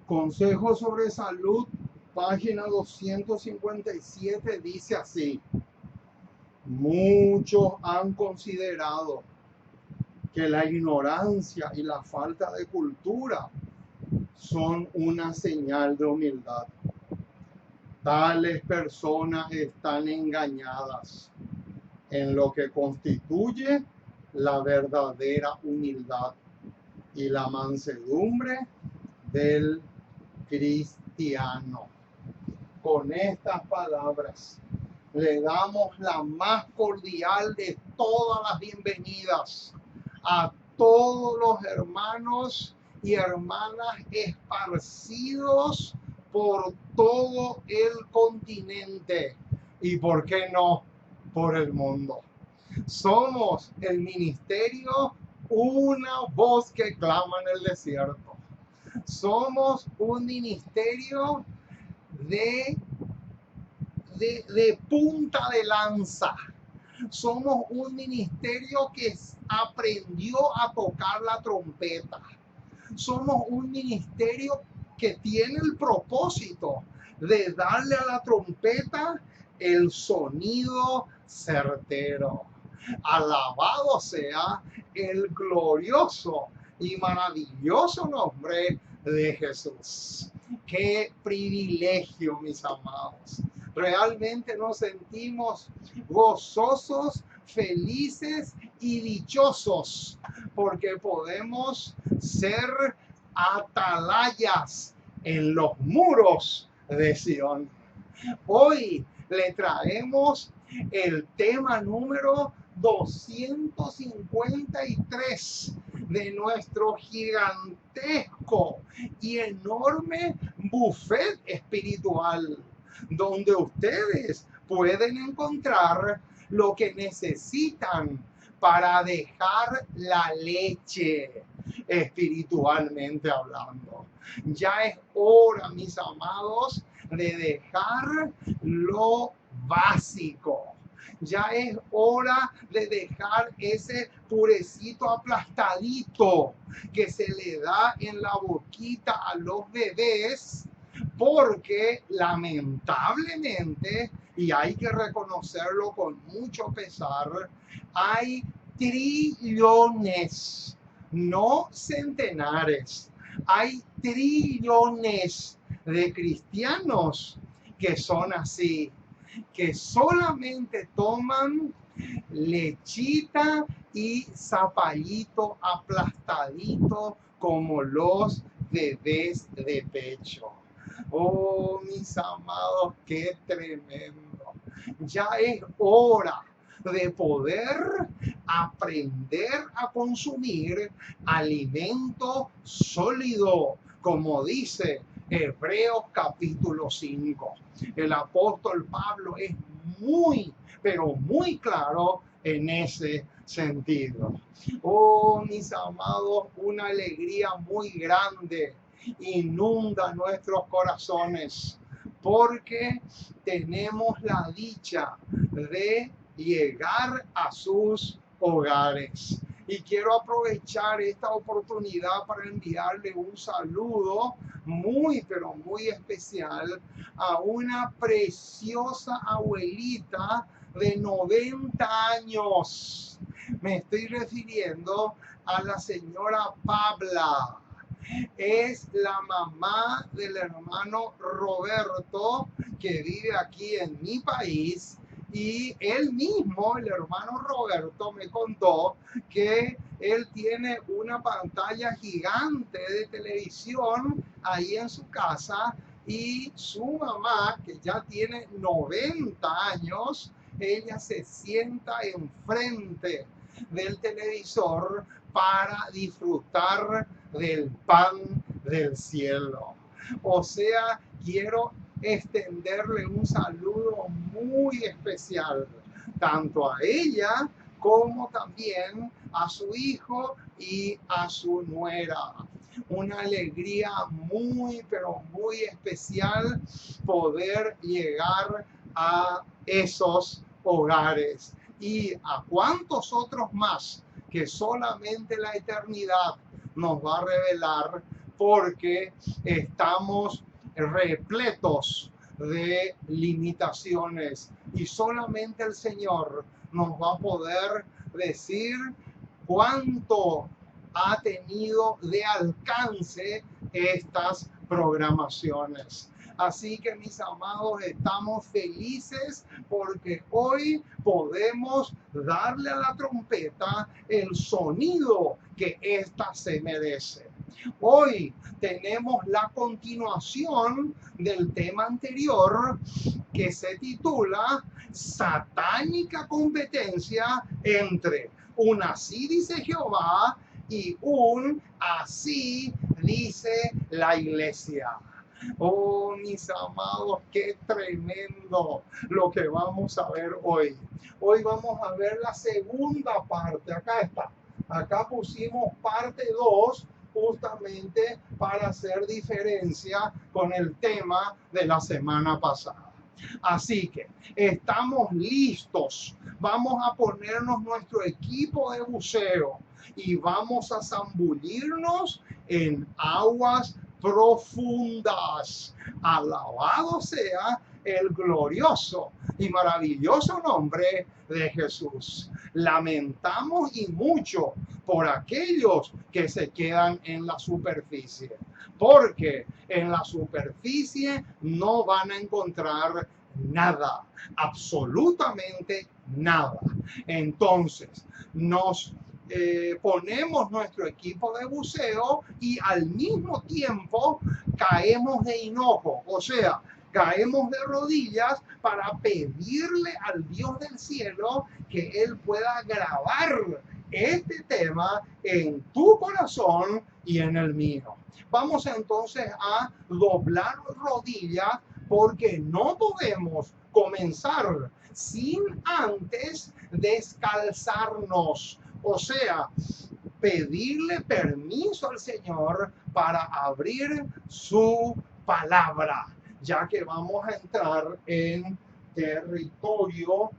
Consejo sobre Salud, página 257, dice así: muchos han considerado que la ignorancia y la falta de cultura son una señal de humildad. Tales personas están engañadas en lo que constituye la verdadera humildad y la mansedumbre del cristiano. Con estas palabras le damos la más cordial de todas las bienvenidas a todos los hermanos y hermanas esparcidos por todo el continente y, ¿por qué no?, por el mundo. Somos el ministerio Una Voz que Clama en el Desierto. Somos un ministerio de punta de lanza. Somos un ministerio que aprendió a tocar la trompeta. Somos un ministerio que tiene el propósito de darle a la trompeta el sonido certero. Alabado sea el glorioso y maravilloso nombre de Jesús. Qué privilegio, mis amados. Realmente nos sentimos gozosos, felices y dichosos porque podemos ser atalayas en los muros de Sion. Hoy le traemos el tema número 253 de nuestro gigantesco y enorme buffet espiritual, donde ustedes pueden encontrar lo que necesitan para dejar la leche, espiritualmente hablando. Ya es hora, mis amados, de dejar lo básico. Ya es hora de dejar ese purecito aplastadito que se le da en la boquita a los bebés, porque lamentablemente, y hay que reconocerlo con mucho pesar, hay trillones, no centenares, hay trillones de cristianos que son así, que solamente toman lechita y zapallito aplastadito como los bebés de pecho. Oh, mis amados, qué tremendo. Ya es hora de poder aprender a consumir alimento sólido, como dice Hebreos capítulo 5. El apóstol Pablo es muy, pero muy claro en ese sentido. Oh, mis amados, una alegría muy grande inunda nuestros corazones porque tenemos la dicha de llegar a sus hogares. Y quiero aprovechar esta oportunidad para enviarle un saludo muy, pero muy especial a una preciosa abuelita de 90 años. Me estoy refiriendo a la señora Pabla. Es la mamá del hermano Roberto, que vive aquí en mi país, y él mismo, el hermano Roberto, me contó que él tiene una pantalla gigante de televisión ahí en su casa, y su mamá, que ya tiene 90 años, ella se sienta enfrente del televisor para disfrutar del pan del cielo. O sea, quiero extenderle un saludo muy especial, tanto a ella como también a su hijo y a su nuera. Una alegría muy, pero muy especial poder llegar a esos hogares. Y a cuántos otros más que solamente la eternidad nos va a revelar, porque estamos repletos de limitaciones y solamente el Señor nos va a poder decir cuánto ha tenido de alcance estas programaciones. Así que mis amados, estamos felices porque hoy podemos darle a la trompeta el sonido que ésta se merece. Hoy tenemos la continuación del tema anterior que se titula Satánica competencia entre un así dice Jehová y un así dice la iglesia. Oh, mis amados, qué tremendo lo que vamos a ver hoy. Hoy vamos a ver la segunda parte. Acá está. Acá pusimos parte 2 justamente para hacer diferencia con el tema de la semana pasada. Así que estamos listos. Vamos a ponernos nuestro equipo de buceo y vamos a zambullirnos en aguas profundas. Alabado sea el glorioso y maravilloso nombre de Jesús. Lamentamos y mucho por aquellos que se quedan en la superficie, porque en la superficie no van a encontrar nada, absolutamente nada. Entonces, nos ponemos nuestro equipo de buceo y al mismo tiempo caemos de hinojo, o sea, caemos de rodillas para pedirle al Dios del cielo que Él pueda grabar este tema en tu corazón y en el mío. Vamos entonces a doblar rodillas porque no podemos comenzar sin antes descalzarnos. O sea, pedirle permiso al Señor para abrir su palabra, ya que vamos a entrar en territorio,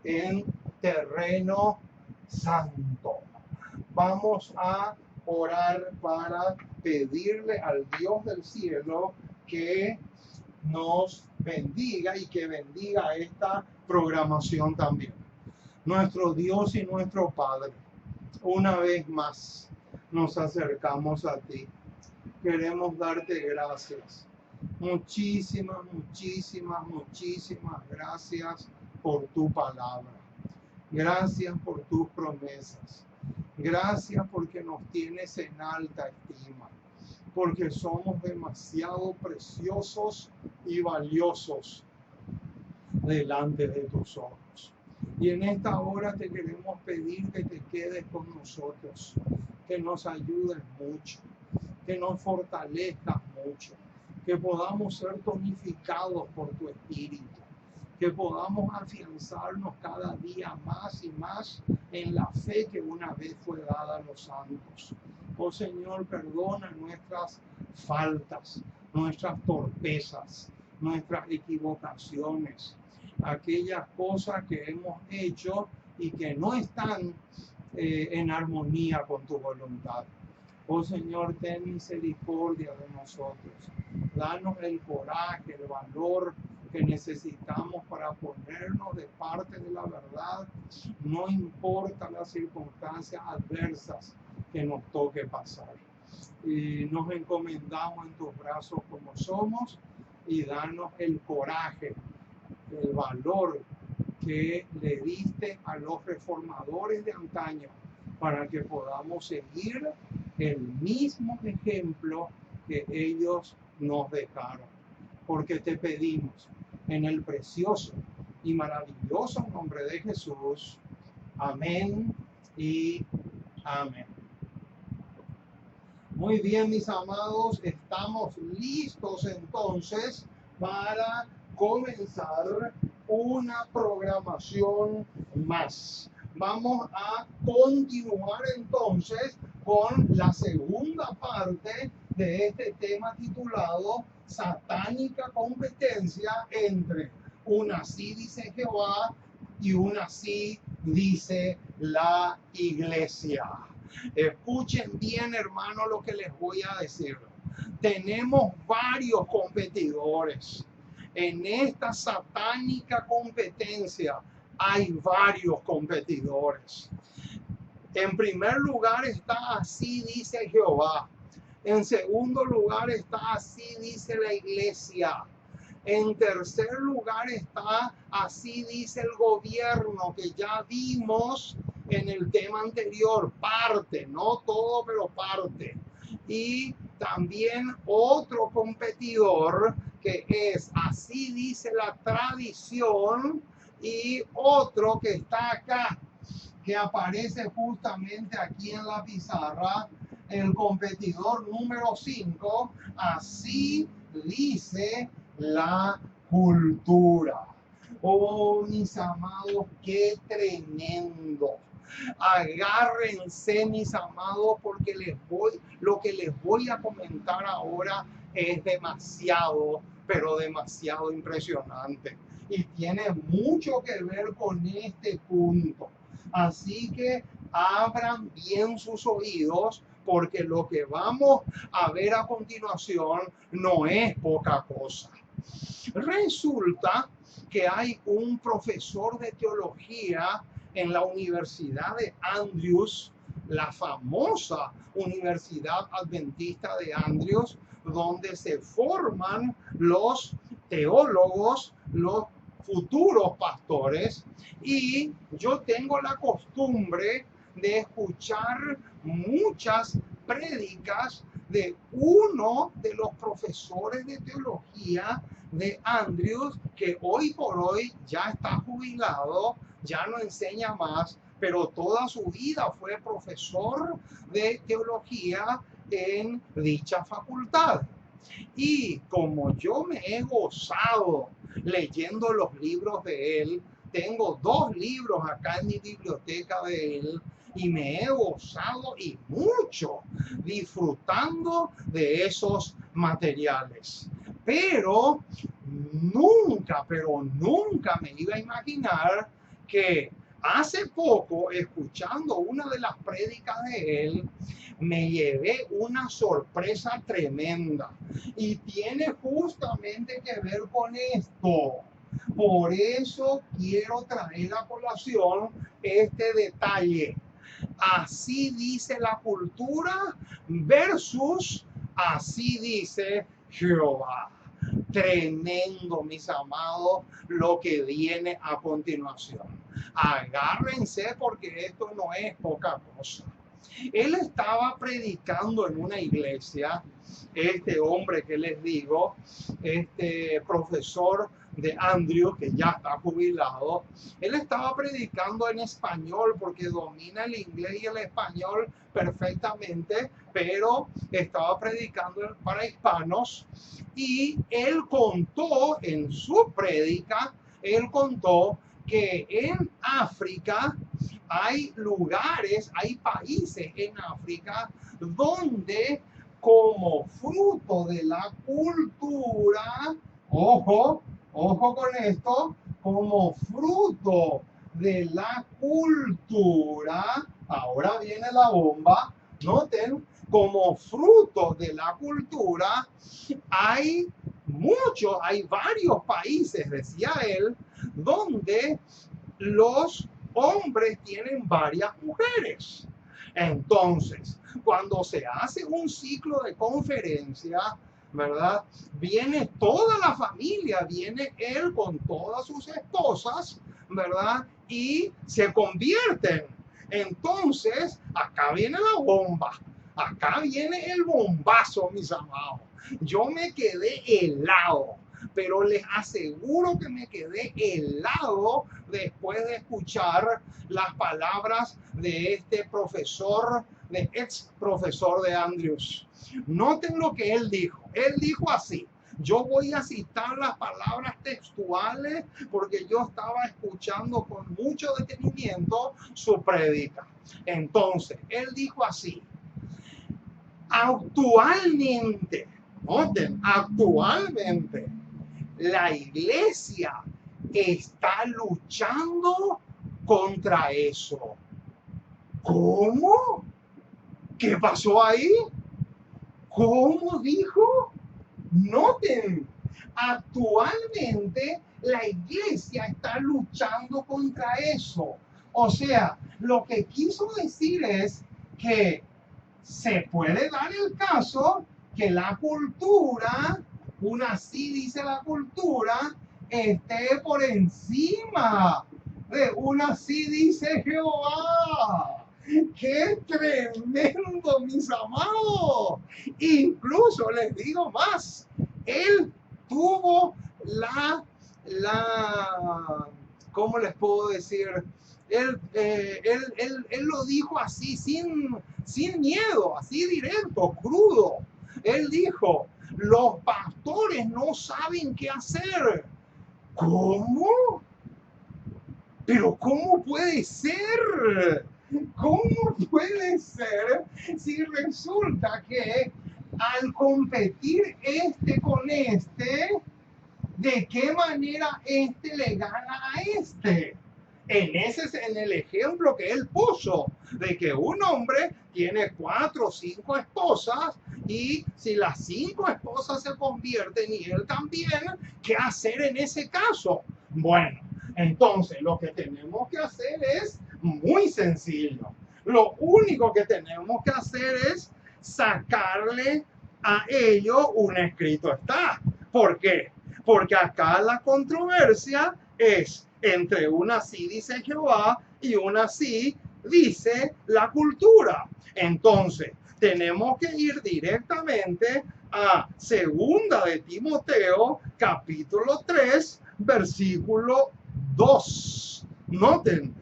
en terreno santo. Vamos a orar para pedirle al Dios del cielo que nos bendiga y que bendiga esta programación también. Nuestro Dios y nuestro Padre, una vez más nos acercamos a ti. Queremos darte gracias. Muchísimas, muchísimas, muchísimas gracias por tu palabra. Gracias por tus promesas. Gracias porque nos tienes en alta estima. Porque somos demasiado preciosos y valiosos delante de tus ojos. Y en esta hora te queremos pedir que te quedes con nosotros, que nos ayudes mucho, que nos fortalezcas mucho, que podamos ser tonificados por tu Espíritu, que podamos afianzarnos cada día más y más en la fe que una vez fue dada a los santos. Oh Señor, perdona nuestras faltas, nuestras torpezas, nuestras equivocaciones, aquellas cosas que hemos hecho y que no están en armonía con tu voluntad. Oh Señor, ten misericordia de nosotros. Danos el coraje, el valor que necesitamos para ponernos de parte de la verdad, no importa las circunstancias adversas que nos toque pasar. Y nos encomendamos en tus brazos como somos y danos el coraje, el valor que le diste a los reformadores de antaño para que podamos seguir el mismo ejemplo que ellos nos dejaron. Porque te pedimos en el precioso y maravilloso nombre de Jesús. Amén y amén. Muy bien, mis amados, estamos listos entonces para comenzar una programación más. Vamos a continuar entonces con la segunda parte de este tema titulado Satánica competencia entre un así dice Jehová y un así dice la iglesia. Escuchen bien, hermano, lo que les voy a decir. tenemos varios competidores. En esta satánica competencia hay varios competidores. En primer lugar está así dice Jehová. En segundo lugar está así dice la iglesia. En tercer lugar está así dice el gobierno, que ya vimos en el tema anterior, parte, no todo, pero parte. Y también otro competidor que es así dice la tradición, y otro que está acá, que aparece justamente aquí en la pizarra, el competidor número 5, así dice la cultura. Oh, mis amados, qué tremendo. Agárrense, mis amados, porque lo que les voy a comentar ahora es demasiado, pero demasiado impresionante. Y tiene mucho que ver con este punto. Así que abran bien sus oídos, porque lo que vamos a ver a continuación no es poca cosa. Resulta que hay un profesor de teología en la Universidad de Andrews, la famosa Universidad Adventista de Andrews, donde se forman los teólogos, los futuros pastores, y yo tengo la costumbre de escuchar muchas prédicas de uno de los profesores de teología de Andrews, que hoy por hoy ya está jubilado, ya no enseña más, pero toda su vida fue profesor de teología en dicha facultad. Y como yo me he gozado leyendo los libros de él, tengo 2 libros acá en mi biblioteca de él, y me he gozado y mucho disfrutando de esos materiales. Pero nunca me iba a imaginar que hace poco, escuchando una de las prédicas de él, me llevé una sorpresa tremenda, y tiene justamente que ver con esto. Por eso quiero traer a colación este detalle. Así dice la cultura versus así dice Jehová. Tremendo, mis amados, lo que viene a continuación. Agárrense, porque esto no es poca cosa. Él estaba predicando en una iglesia, este hombre que les digo, este profesor de Andrews, que ya está jubilado. Él estaba predicando en español porque domina el inglés y el español perfectamente, pero estaba predicando para hispanos, y él contó en su prédica, él contó que en África hay lugares, hay países en África donde, como fruto de la cultura, ojo con esto, como fruto de la cultura, ahora viene la bomba, noten, como fruto de la cultura, hay varios países, decía él, donde los hombres tienen varias mujeres. Entonces, cuando se hace un ciclo de conferencia, ¿verdad? Viene toda la familia, viene él con todas sus esposas, ¿verdad? Y se convierten. Entonces, acá viene la bomba, acá viene el bombazo, mis amados. Yo me quedé helado, pero les aseguro que me quedé helado después de escuchar las palabras de este profesor, de ex profesor de Andrews. Noten lo que él dijo. Él dijo así. Yo voy a citar las palabras textuales porque yo estaba escuchando con mucho detenimiento su prédica. Entonces, él dijo así: actualmente, noten, actualmente, la iglesia está luchando contra eso. ¿Cómo? ¿Qué pasó ahí? ¿Cómo dijo? Noten, actualmente la iglesia está luchando contra eso. O sea, lo que quiso decir es que se puede dar el caso que la cultura, una sí dice la cultura, esté por encima de una sí dice Jehová. ¡Qué tremendo, mis amados! Incluso les digo más, él tuvo ¿cómo les puedo decir? Él lo dijo así, sin miedo, así directo, crudo. Él dijo, los pastores no saben qué hacer. ¿Cómo? Pero ¿cómo puede ser? ¿Cómo puede ser si resulta que al competir este con este, de qué manera este le gana a este? En el ejemplo que él puso, de que un hombre tiene 4 o 5 esposas y si las 5 esposas se convierten y él también, ¿qué hacer en ese caso? Bueno, entonces lo que tenemos que hacer es muy sencillo. Lo único que tenemos que hacer es sacarle a ello un escrito está. ¿Por qué? Porque acá la controversia es entre una sí dice Jehová y una sí dice la cultura. Entonces, tenemos que ir directamente a Segunda de Timoteo, capítulo 3, versículo 2. Noten,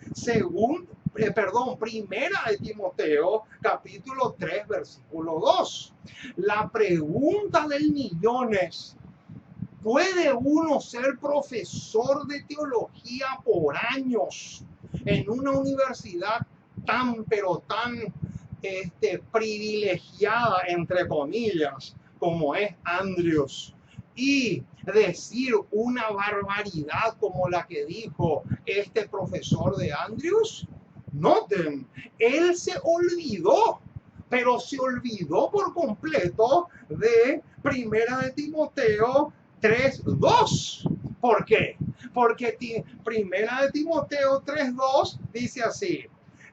Primera de Timoteo, capítulo 3, versículo 2. La pregunta del millón es, ¿puede uno ser profesor de teología por años en una universidad pero tan privilegiada, entre comillas, como es Andrews, y decir una barbaridad como la que dijo este profesor de Andrews? Noten, él se olvidó, pero se olvidó por completo de Primera de Timoteo 3:2. ¿Por qué? Porque Primera de Timoteo 3:2 dice así,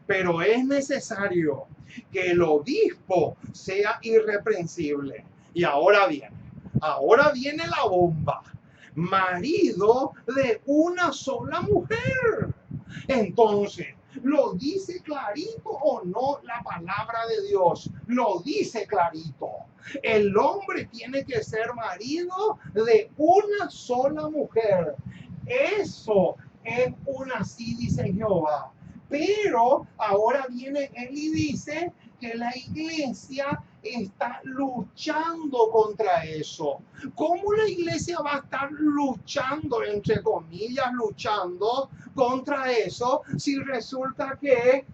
pero es necesario que el obispo sea irreprensible. Y ahora viene la bomba. Marido de una sola mujer. Entonces, ¿lo dice clarito o no la palabra de Dios? Lo dice clarito. El hombre tiene que ser marido de una sola mujer. Eso es una sí, dice Jehová. Pero ahora viene él y dice que la iglesia está luchando contra eso. ¿Cómo la iglesia va a estar luchando, entre comillas, luchando contra eso si resulta que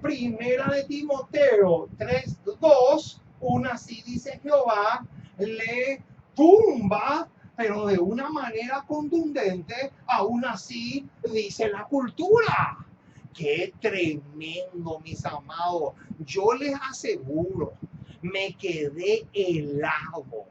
Primera de Timoteo 3:2, una sí dice Jehová, le tumba, pero de una manera contundente, aún así dice la cultura? ¡Qué tremendo, mis amados! Yo les aseguro, me quedé helado,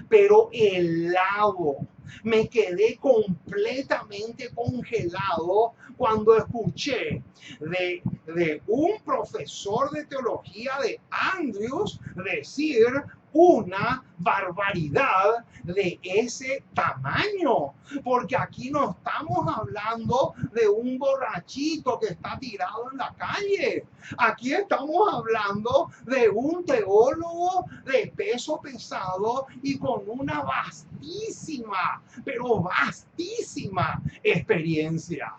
pero helado. Me quedé completamente congelado cuando escuché de un profesor de teología de Andrews decir una barbaridad de ese tamaño, porque aquí no estamos hablando de un borrachito que está tirado en la calle, aquí estamos hablando de un teólogo de peso pesado y con una pero vastísima experiencia.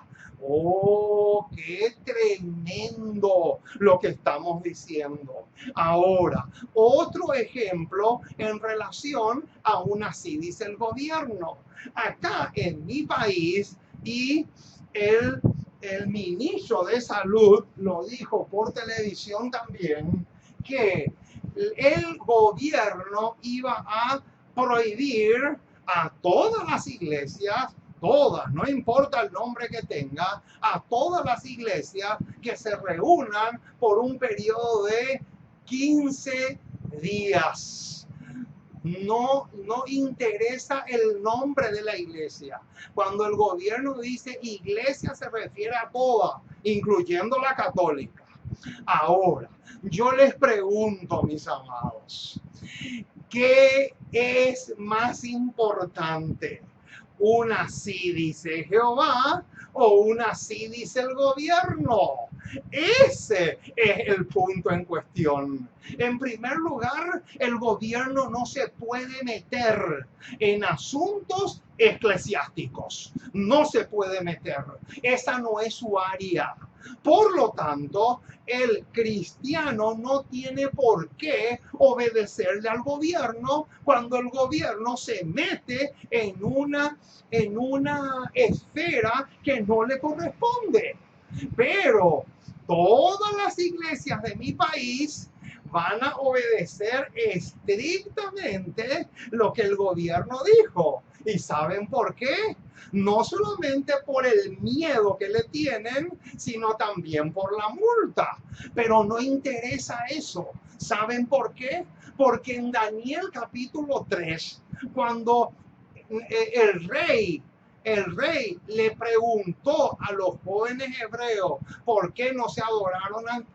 ¡Oh, qué tremendo lo que estamos diciendo! Ahora, otro ejemplo en relación a una sí dice el gobierno. Acá en mi país, y el ministro de Salud lo dijo por televisión también, que el gobierno iba a prohibir a todas las iglesias, todas, no importa el nombre que tenga, a todas las iglesias que se reúnan por un periodo de 15 días. No interesa el nombre de la iglesia. Cuando el gobierno dice iglesia se refiere a toda, incluyendo la católica. Ahora, yo les pregunto, mis amados, ¿qué es más importante? ¿Una sí dice Jehová o una sí dice el gobierno? Ese es el punto en cuestión. En primer lugar, el gobierno no se puede meter en asuntos eclesiásticos. No se puede meter. Esa no es su área. Por lo tanto, el cristiano no tiene por qué obedecerle al gobierno cuando el gobierno se mete en una esfera que no le corresponde. Pero todas las iglesias de mi país van a obedecer estrictamente lo que el gobierno dijo. ¿Y saben por qué? No solamente por el miedo que le tienen, sino también por la multa. Pero no interesa eso. ¿Saben por qué? Porque en Daniel capítulo 3, cuando el rey le preguntó a los jóvenes hebreos por qué no se adoraron,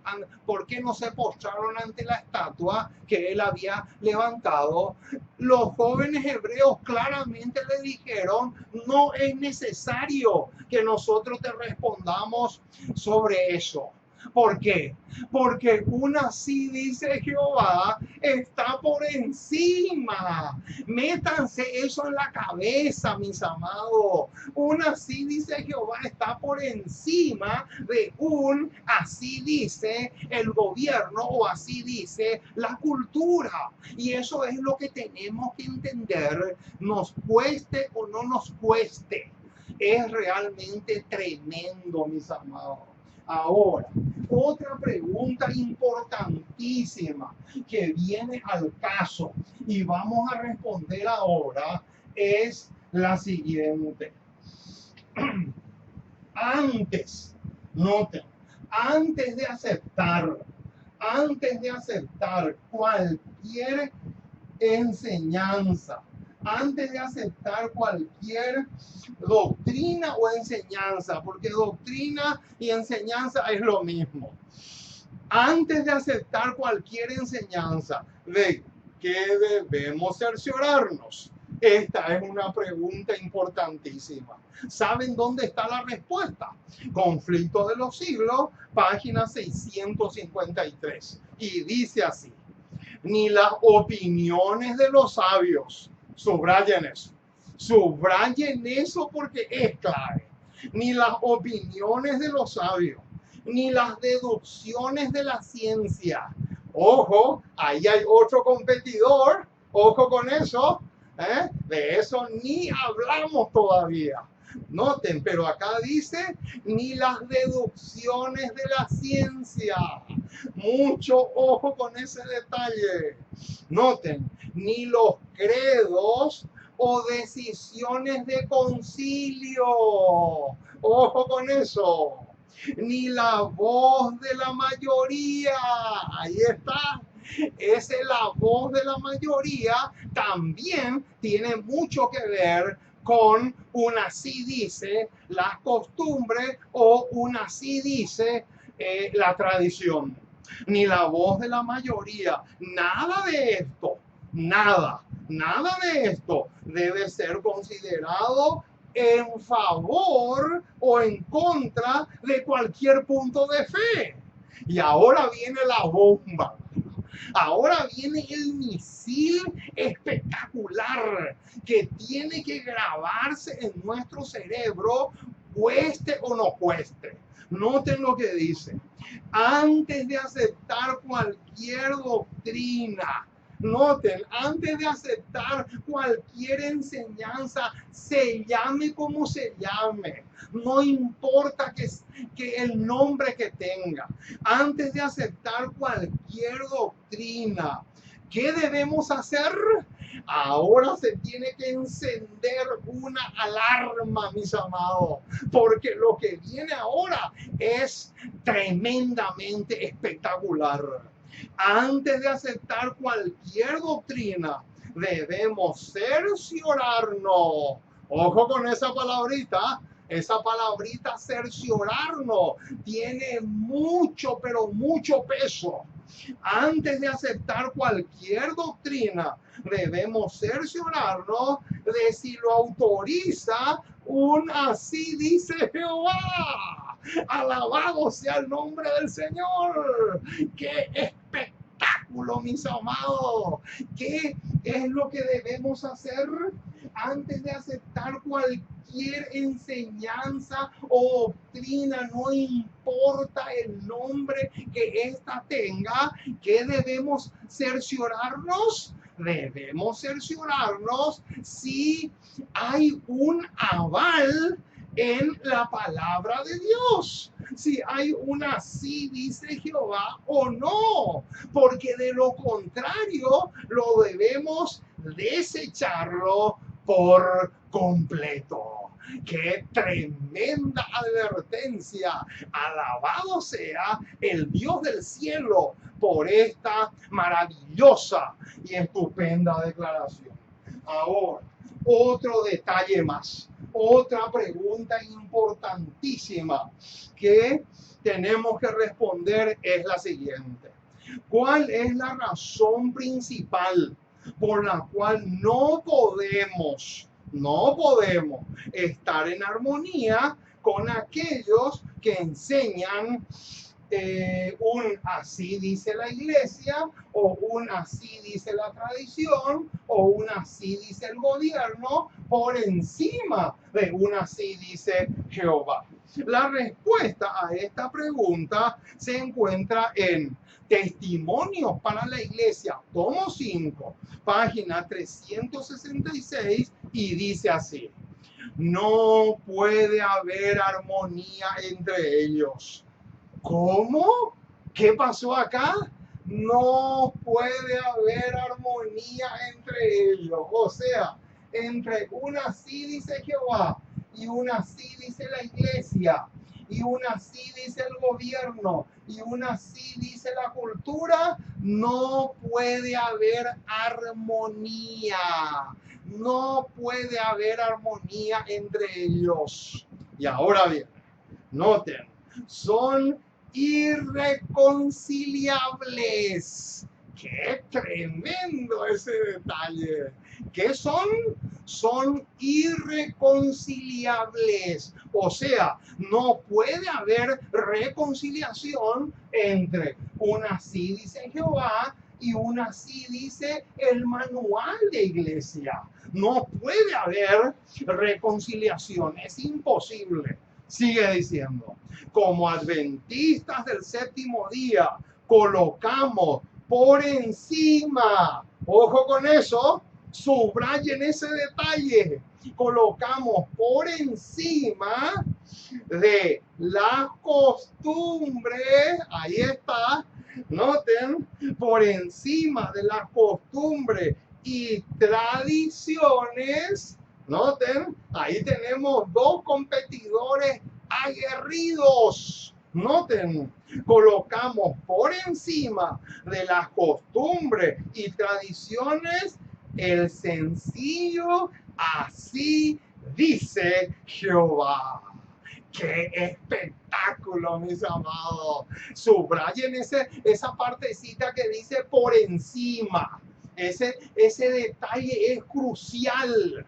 por qué no se postraron ante la estatua que él había levantado. Los jóvenes hebreos claramente le dijeron: no es necesario que nosotros te respondamos sobre eso. ¿Por qué? Porque una sí dice Jehová está por encima. Métanse eso en la cabeza, mis amados. Una sí dice Jehová está por encima de un así dice el gobierno o así dice la cultura. Y eso es lo que tenemos que entender, nos cueste o no nos cueste. Es realmente tremendo, mis amados. Ahora, otra pregunta importantísima que viene al caso y vamos a responder ahora es la siguiente. Noten, antes de aceptar cualquier enseñanza, antes de aceptar cualquier doctrina o enseñanza, porque doctrina y enseñanza es lo mismo. Antes de aceptar cualquier enseñanza, ¿de qué debemos cerciorarnos? Esta es una pregunta importantísima. ¿Saben dónde está la respuesta? Conflicto de los siglos, página 653. Y dice así: ni las opiniones de los sabios, subrayen eso porque es clave, ni las opiniones de los sabios, ni las deducciones de la ciencia. Ojo, ahí hay otro competidor, ojo con eso, de eso ni hablamos todavía. Noten, pero acá dice ni las deducciones de la ciencia. Mucho ojo con ese detalle. Noten, ni los credos o decisiones de concilio. Ojo con eso. Ni la voz de la mayoría. Ahí está. La voz de la mayoría también tiene mucho que ver con una así dice las costumbres o una así dice la tradición. Ni la voz de la mayoría, nada de esto debe ser considerado en favor o en contra de cualquier punto de fe. Y ahora viene la bomba. Ahora viene el misil espectacular que tiene que grabarse en nuestro cerebro, cueste o no cueste. Noten lo que dice. Antes de aceptar cualquier doctrina, noten, antes de aceptar cualquier enseñanza, se llame como se llame, no importa que el nombre que tenga, antes de aceptar cualquier doctrina, ¿qué debemos hacer? Ahora se tiene que encender una alarma, mis amados, porque lo que viene ahora es tremendamente espectacular. Antes de aceptar cualquier doctrina, debemos cerciorarnos. Ojo con esa palabrita. Esa palabrita cerciorarnos tiene mucho, pero mucho peso. Antes de aceptar cualquier doctrina, debemos cerciorarnos de si lo autoriza un así dice Jehová. Alabado sea el nombre del Señor. ¡Qué espectáculo, mis amados! ¿Qué es lo que debemos hacer antes de aceptar cualquier enseñanza o doctrina? No importa el nombre que ésta tenga. ¿Qué debemos cerciorarnos? Debemos cerciorarnos si hay un aval en la palabra de Dios, si hay una así dice Jehová o no, porque de lo contrario lo debemos desecharlo por completo. ¡Qué tremenda advertencia! Alabado sea el Dios del cielo por esta maravillosa y estupenda declaración. Ahora, otro detalle más, otra pregunta importantísima que tenemos que responder es la siguiente. ¿Cuál es la razón principal por la cual no podemos estar en armonía con aquellos que enseñan un así dice la iglesia, o un así dice la tradición, o un así dice el gobierno, por encima de un así dice Jehová? La respuesta a esta pregunta se encuentra en Testimonios para la Iglesia, tomo 5, página 366, y dice así: no puede haber armonía entre ellos. ¿Cómo? ¿Qué pasó acá? No puede haber armonía entre ellos. O sea, entre una así dice Jehová y una así dice la iglesia y una así dice el gobierno y una así dice la cultura, no puede haber armonía. No puede haber armonía entre ellos. Y ahora bien, noten, son irreconciliables. ¡Qué tremendo ese detalle! ¿Qué son? Son irreconciliables. O sea, no puede haber reconciliación entre un así dice Jehová y un así dice el manual de iglesia. No puede haber reconciliación, es imposible. Sigue diciendo, como adventistas del séptimo día, colocamos por encima, ojo con eso, subrayen ese detalle, colocamos por encima de las costumbres, ahí está, noten, por encima de las costumbres y tradiciones. Noten, ahí tenemos dos competidores aguerridos. Noten, colocamos por encima de las costumbres y tradiciones el sencillo así dice Jehová. ¡Qué espectáculo, mis amados! Subrayen esa partecita que dice por encima. Ese detalle es crucial.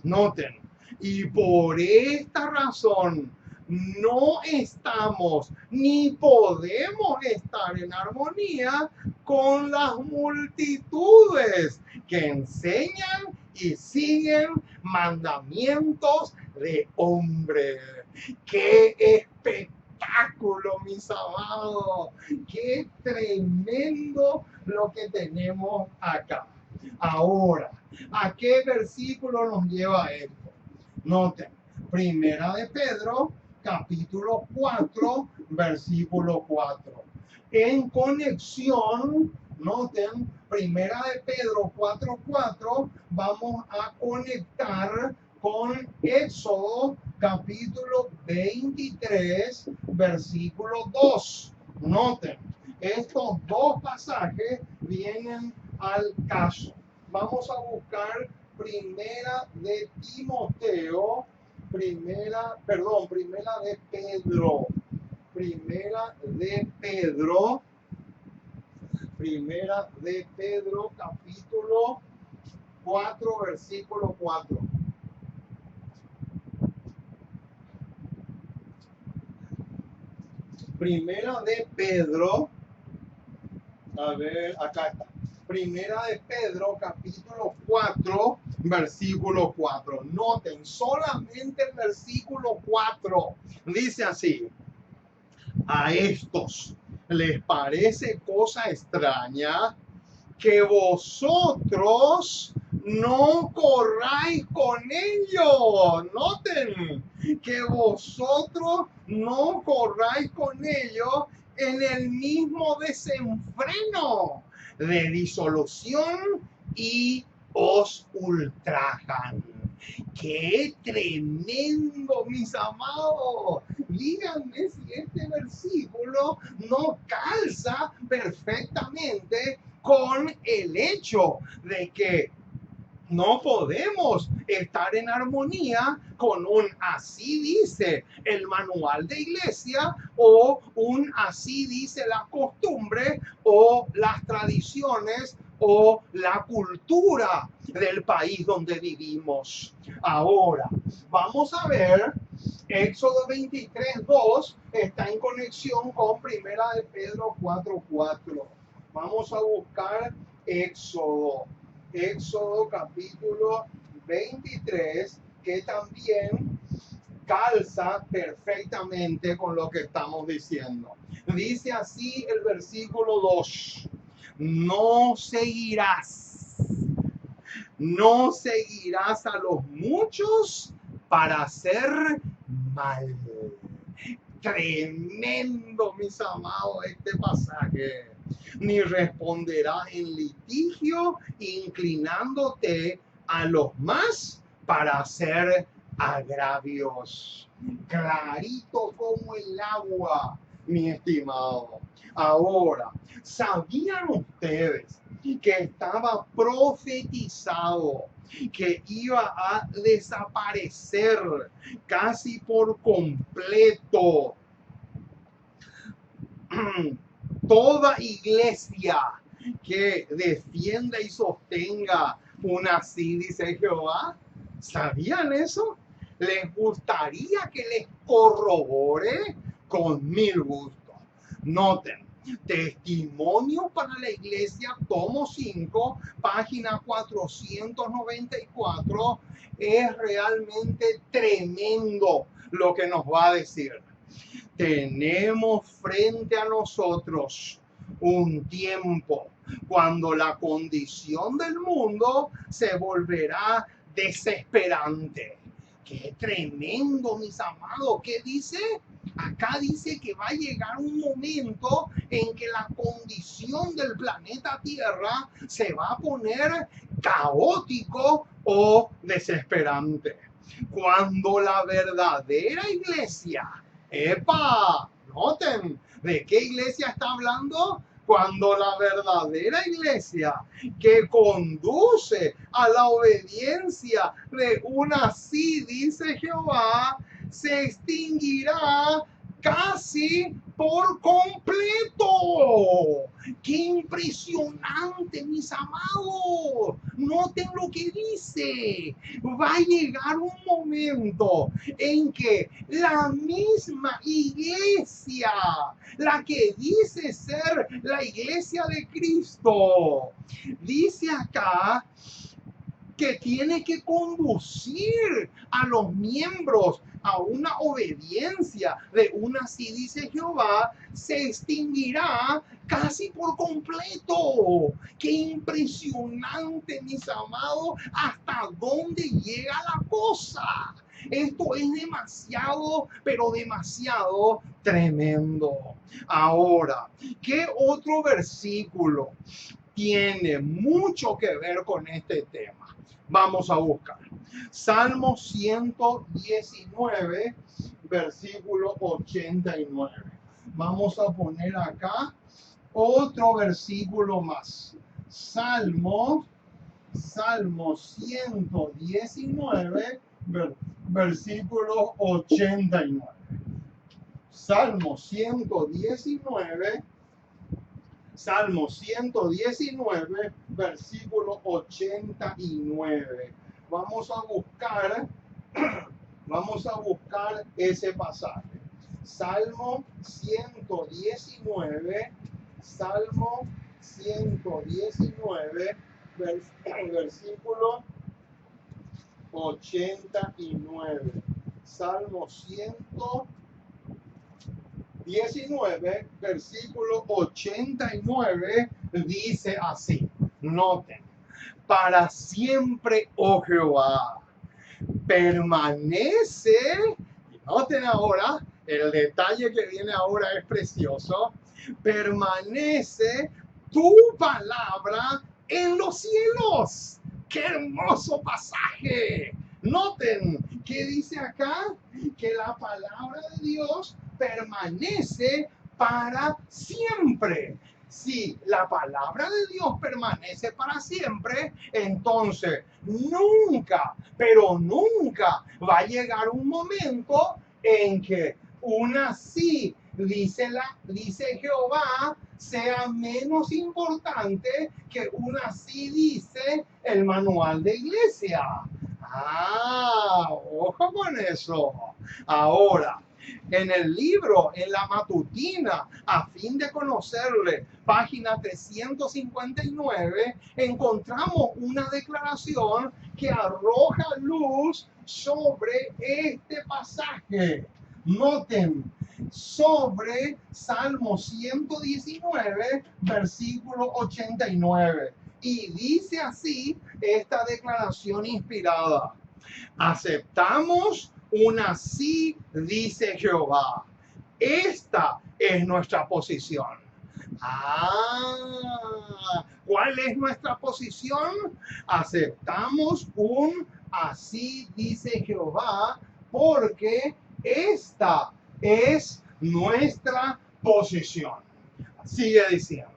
Noten, y por esta razón no estamos ni podemos estar en armonía con las multitudes que enseñan y siguen mandamientos de hombres. ¡Qué espectáculo, mis amados! ¡Qué tremendo lo que tenemos acá! Ahora, ¿a qué versículo nos lleva esto? Noten, Primera de Pedro, capítulo 4, versículo 4. En conexión, noten, Primera de Pedro 4:4, vamos a conectar con Éxodo, capítulo 23, versículo 2. Noten, Estos dos pasajes vienen al caso. Vamos a buscar primera de Timoteo, primera de Pedro, primera de Pedro, capítulo 4, versículo 4. Primera de Pedro, a ver, acá está. Primera de Pedro, capítulo 4, versículo 4. Noten, solamente el versículo 4 dice así: a estos les parece cosa extraña que vosotros no corráis con ellos. Noten que vosotros no corráis con ellos en el mismo desenfreno de disolución y os ultrajan. ¡Qué tremendo, mis amados! Díganme si este versículo no calza perfectamente con el hecho de que no podemos estar en armonía con un así dice el manual de iglesia o un así dice la costumbre o las tradiciones o la cultura del país donde vivimos. Ahora, vamos a ver, Éxodo 23:2 está en conexión con Primera de Pedro 4:4. Vamos a buscar Éxodo capítulo 23, que también calza perfectamente con lo que estamos diciendo. Dice así el versículo 2: no seguirás a los muchos para hacer mal. Tremendo, mis amados, este pasaje. Ni responderás en litigio inclinándote a los más para hacer agravios. Clarito como el agua, mi estimado. Ahora, ¿sabían ustedes que estaba profetizado que iba a desaparecer casi por completo toda iglesia que defienda y sostenga una así dice Jehová? ¿Sabían eso? ¿Les gustaría que les corrobore? Con mil gusto. Noten, Testimonio para la Iglesia, tomo 5, página 494, es realmente tremendo lo que nos va a decir. Tenemos frente a nosotros un tiempo cuando la condición del mundo se volverá desesperante. ¡Qué tremendo, mis amados! ¿Qué dice? Acá dice que va a llegar un momento en que la condición del planeta Tierra se va a poner caótico o desesperante. Cuando la verdadera iglesia, ¡epa! Noten, ¿de qué iglesia está hablando? Cuando la verdadera iglesia que conduce a la obediencia de una así dice Jehová, se extinguirá casi por completo. ¡Qué impresionante, mis amados! Noten lo que dice. Va a llegar un momento en que la misma iglesia, la que dice ser la iglesia de Cristo, dice acá que tiene que conducir a los miembros a una obediencia de una así dice Jehová, se extinguirá casi por completo. ¡Qué impresionante, mis amados! ¿Hasta dónde llega la cosa? Esto es demasiado, pero demasiado tremendo. Ahora, ¿qué otro versículo tiene mucho que ver con este tema? Vamos a buscar. Salmo 119, versículo 89. Vamos a poner acá Otro versículo más. Salmo 119, versículo 89. Salmo 119, versículo 89. Vamos a buscar ese pasaje. Salmo 119, versículo 89. Salmo 119, versículo 89 dice así. Noten, para siempre, oh Jehová, permanece, y noten ahora, el detalle que viene ahora es precioso, permanece tu palabra en los cielos. ¡Qué hermoso pasaje! Noten que dice acá que la palabra de Dios permanece para siempre. Si la palabra de Dios permanece para siempre, entonces nunca, pero nunca va a llegar un momento en que una sí, dice Jehová, sea menos importante que una sí, dice el manual de iglesia. Ojo con eso. Ahora, en el libro, en la matutina, a fin de conocerle, página 359, encontramos una declaración que arroja luz sobre este pasaje. Noten, sobre Salmo 119, versículo 89. Y dice así esta declaración inspirada. Aceptamos una sí, dice Jehová. Esta es nuestra posición. ¿Cuál es nuestra posición? Aceptamos un así, dice Jehová, porque esta es nuestra posición. Sigue diciendo.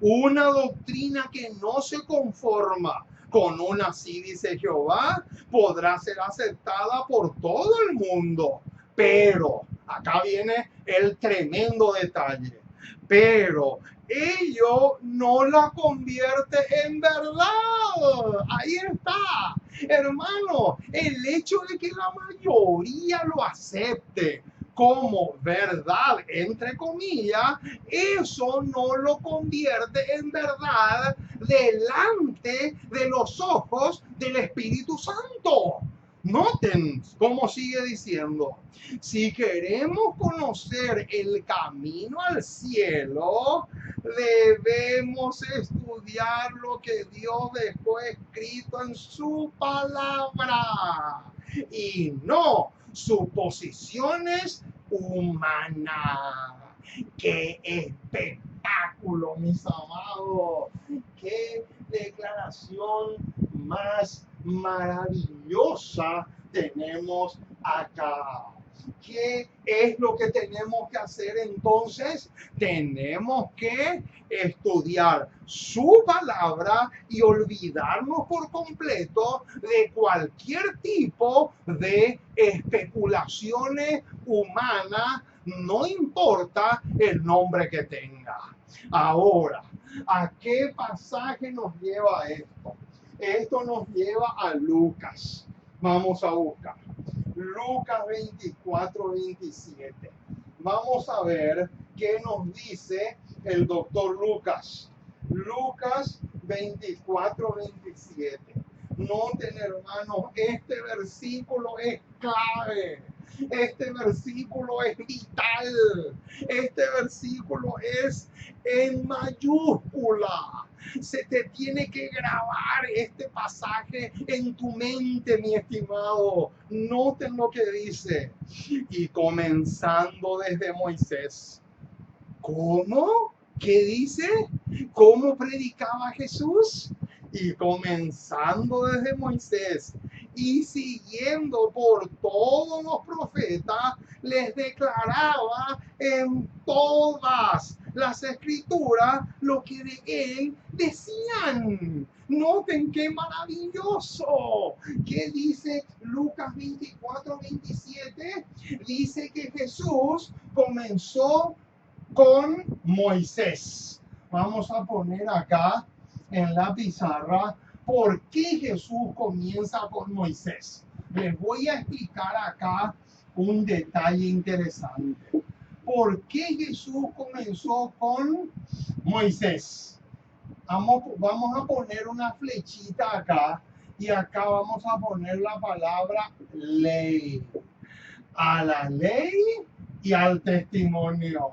Una doctrina que no se conforma con una así, dice Jehová, podrá ser aceptada por todo el mundo. Pero, acá viene el tremendo detalle, pero ello no la convierte en verdad. Ahí está, hermano, el hecho de que la mayoría lo acepte como verdad, entre comillas, eso no lo convierte en verdad delante de los ojos del Espíritu Santo. Noten cómo sigue diciendo. Si queremos conocer el camino al cielo, debemos estudiar lo que Dios dejó escrito en su palabra y no suposiciones humanas. ¡Qué espectáculo, mis amados! ¡Qué declaración más maravillosa tenemos acá! ¿Qué es lo que tenemos que hacer entonces? Tenemos que estudiar su palabra y olvidarnos por completo de cualquier tipo de especulaciones humanas, no importa el nombre que tenga. Ahora, ¿a qué pasaje nos lleva esto? Esto nos lleva a Lucas. Vamos a buscar. Lucas 24, 27. Vamos a ver qué nos dice el doctor Lucas. Lucas 24, 27. Noten, hermanos, este versículo es clave. Este versículo es vital. Este versículo es en mayúscula. Se te tiene que grabar este pasaje en tu mente, mi estimado. Noten lo que dice. Y comenzando desde Moisés. ¿Cómo? ¿Qué dice? ¿Cómo predicaba Jesús? Y comenzando desde Moisés y siguiendo por todos los profetas, les declaraba en todas las escrituras lo que de él decían. Noten qué maravilloso. ¿Qué dice Lucas 24:27? Dice que Jesús comenzó con Moisés. Vamos a poner acá en la pizarra por qué Jesús comienza con Moisés. Les voy a explicar acá un detalle interesante. ¿Por qué Jesús comenzó con Moisés? Vamos a poner una flechita acá y acá vamos a poner la palabra ley. A la ley y al testimonio.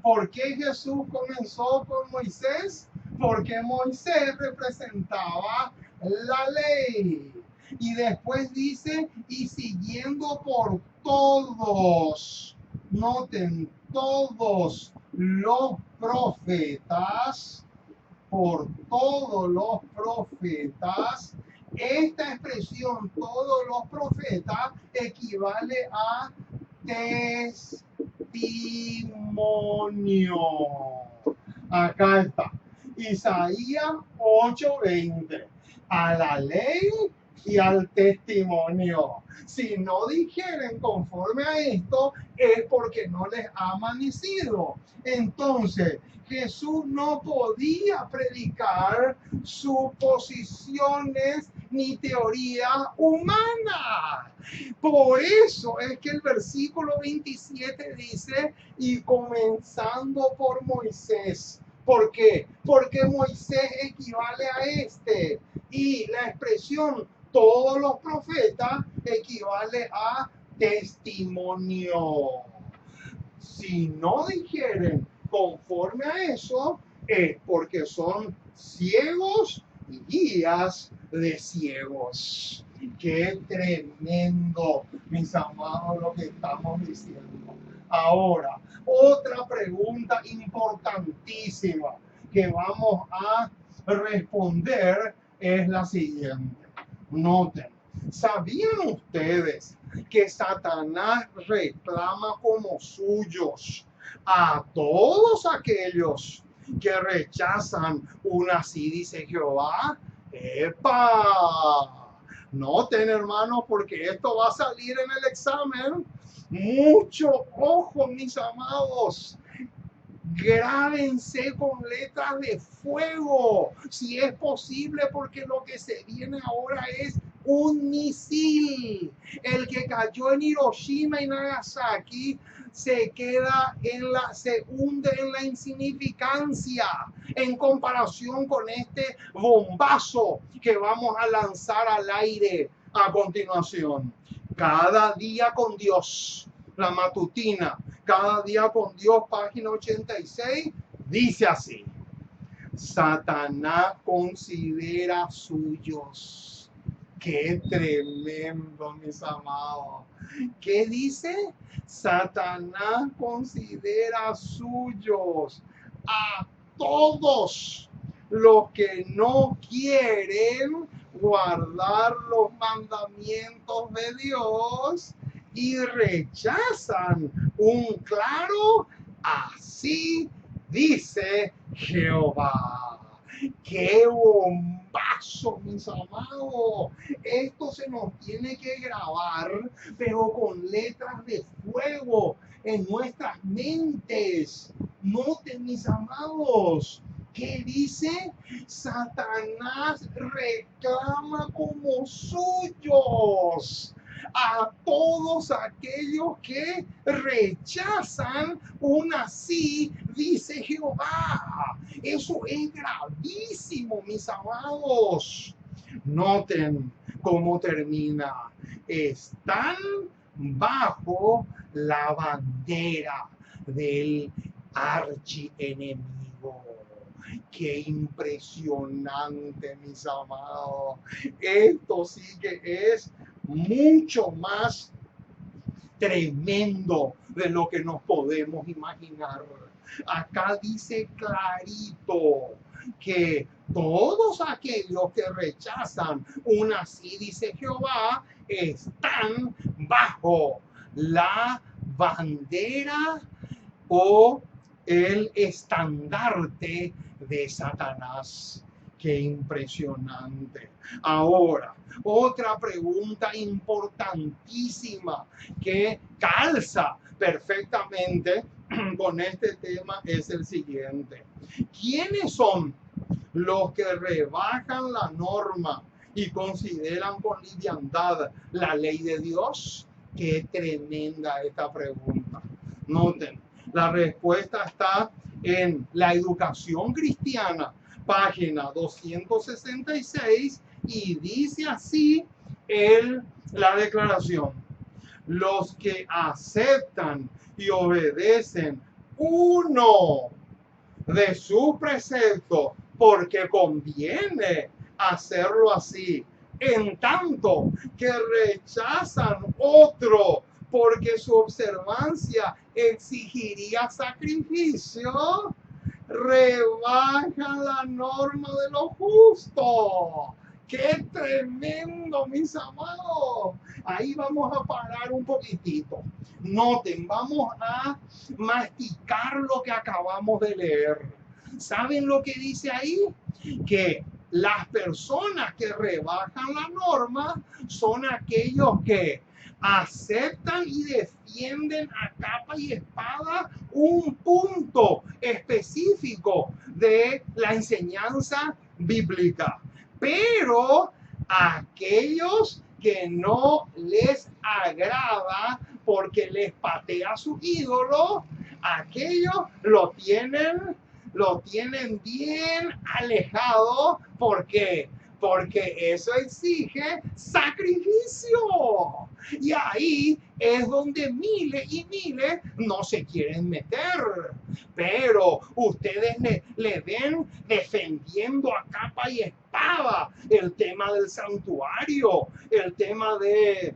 ¿Por qué Jesús comenzó con Moisés? Porque Moisés representaba la ley. Y después dice, y siguiendo por todos, noten, todos los profetas, por todos los profetas. Esta expresión, todos los profetas, equivale a testimonio. Acá está. Isaías 8:20. A la ley y al testimonio. Si no dijeren conforme a esto, es porque no les ha amanecido. Entonces, Jesús no podía predicar suposiciones ni teoría humana. Por eso es que el versículo 27 dice, y comenzando por Moisés. ¿Por qué? Porque Moisés equivale a este. Y la expresión todos los profetas equivale a testimonio. Si no dijeren conforme a eso, es porque son ciegos y guías de ciegos. Qué tremendo, mis amados, lo que estamos diciendo. Ahora, otra pregunta importantísima que vamos a responder es la siguiente. Noten, ¿sabían ustedes que Satanás reclama como suyos a todos aquellos que rechazan un así dice Jehová? ¡Epa! Noten, hermanos, porque esto va a salir en el examen. Mucho ojo, mis amados. Grábense con letras de fuego, si es posible, porque lo que se viene ahora es un misil. El que cayó en Hiroshima y Nagasaki se hunde en la insignificancia en comparación con este bombazo que vamos a lanzar al aire a continuación. Cada día con Dios, la matutina. Cada día con Dios, página 86, dice así: Satanás considera suyos. Qué tremendo, mis amados. ¿Qué dice? Satanás considera suyos a todos los que no quieren guardar los mandamientos de Dios y rechazan un claro así dice Jehová. ¡Qué bombazo, mis amados! Esto se nos tiene que grabar, pero con letras de fuego en nuestras mentes. Noten, mis amados, ¿qué dice? Satanás reclama como suyos a todos aquellos que rechazan un así dice Jehová. Eso es gravísimo, mis amados. Noten cómo termina. Están bajo la bandera del archienemigo. Qué impresionante, mis amados. Esto sí que es mucho más tremendo de lo que nos podemos imaginar. Acá dice clarito que todos aquellos que rechazan un así dice Jehová están bajo la bandera o el estandarte de Satanás. Qué impresionante. Ahora, otra pregunta importantísima que calza perfectamente con este tema es el siguiente. ¿Quiénes son los que rebajan la norma y consideran con liviandad la ley de Dios? Qué tremenda esta pregunta. Noten, la respuesta está en la educación cristiana, página 266, y dice así la declaración: los que aceptan y obedecen uno de sus preceptos porque conviene hacerlo así, en tanto que rechazan otro porque su observancia exigiría sacrificio, rebajan la norma de lo justo. ¡Qué tremendo, mis amados! Ahí vamos a parar un poquitito. Noten, vamos a masticar lo que acabamos de leer. ¿Saben lo que dice ahí? Que las personas que rebajan la norma son aquellos que aceptan y defienden a capa y espada un punto específico de la enseñanza bíblica. Pero aquellos que no les agrada porque les patea su ídolo, aquellos lo tienen bien alejado. ¿Por qué? Porque eso exige sacrificio. Y ahí es donde miles y miles no se quieren meter. Pero ustedes le ven defendiendo a capa y espada el tema del santuario, el tema de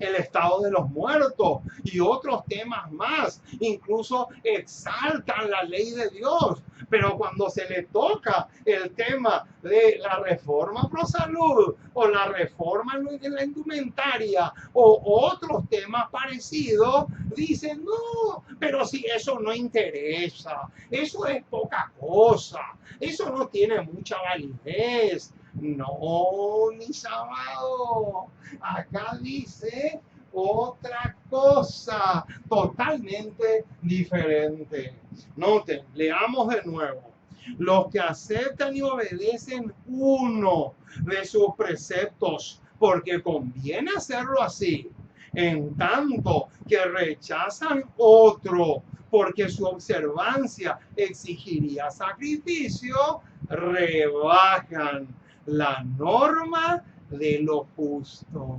el estado de los muertos y otros temas más. Incluso exaltan la ley de Dios. Pero cuando se le toca el tema de la reforma pro salud o la reforma en la indumentaria o otros temas parecidos, dicen: no, pero si eso no interesa, eso es poca cosa, eso no tiene mucha validez. No, mis amados, acá dice otra cosa totalmente diferente. Noten, leamos de nuevo. Los que aceptan y obedecen uno de sus preceptos porque conviene hacerlo así, en tanto que rechazan otro porque su observancia exigiría sacrificio, rebajan la norma de lo justo.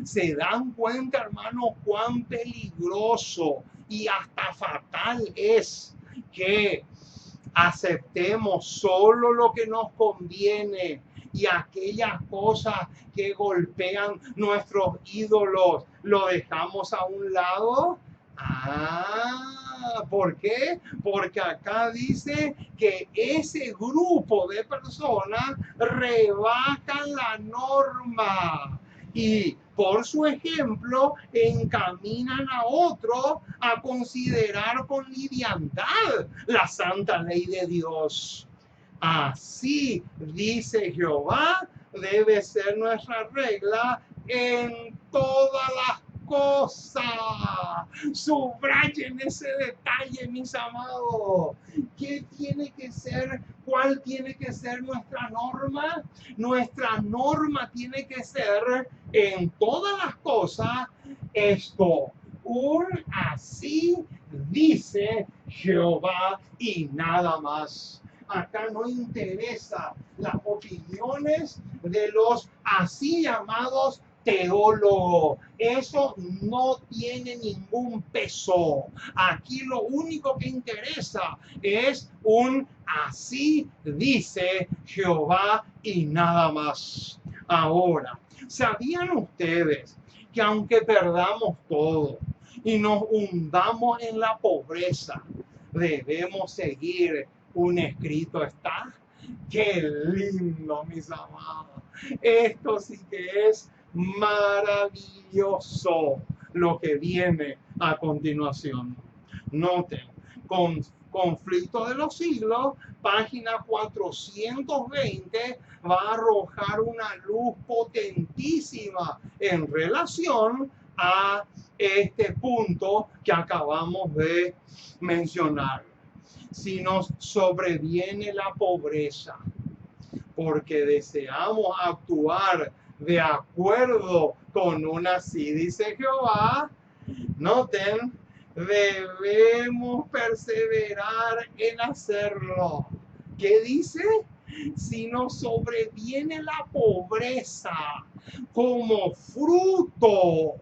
Se dan cuenta, hermanos, cuán peligroso y hasta fatal es que aceptemos solo lo que nos conviene y aquellas cosas que golpean nuestros ídolos lo dejamos a un lado. ¿Por qué? Porque acá dice que ese grupo de personas rebajan la norma y por su ejemplo encaminan a otro a considerar con liviandad la santa ley de Dios. Así dice Jehová, debe ser nuestra regla en todas las cosas. Subrayen ese detalle, mis amados. ¿Qué tiene que ser? ¿Cuál tiene que ser nuestra norma? Nuestra norma tiene que ser en todas las cosas esto: así dice Jehová y nada más. Acá no interesa las opiniones de los así llamados teólogos. Eso no tiene ningún peso. Aquí lo único que interesa es así dice Jehová y nada más. Ahora, ¿sabían ustedes que aunque perdamos todo y nos hundamos en la pobreza, debemos seguir un escrito está? ¡Qué lindo, mis amados! Esto sí que es maravilloso lo que viene a continuación. Noten, conflicto de los siglos, página 420, va a arrojar una luz potentísima en relación a este punto que acabamos de mencionar. Si nos sobreviene la pobreza, porque deseamos actuar de acuerdo con una así dice Jehová, noten, debemos perseverar en hacerlo. ¿Qué dice? Si nos sobreviene la pobreza como fruto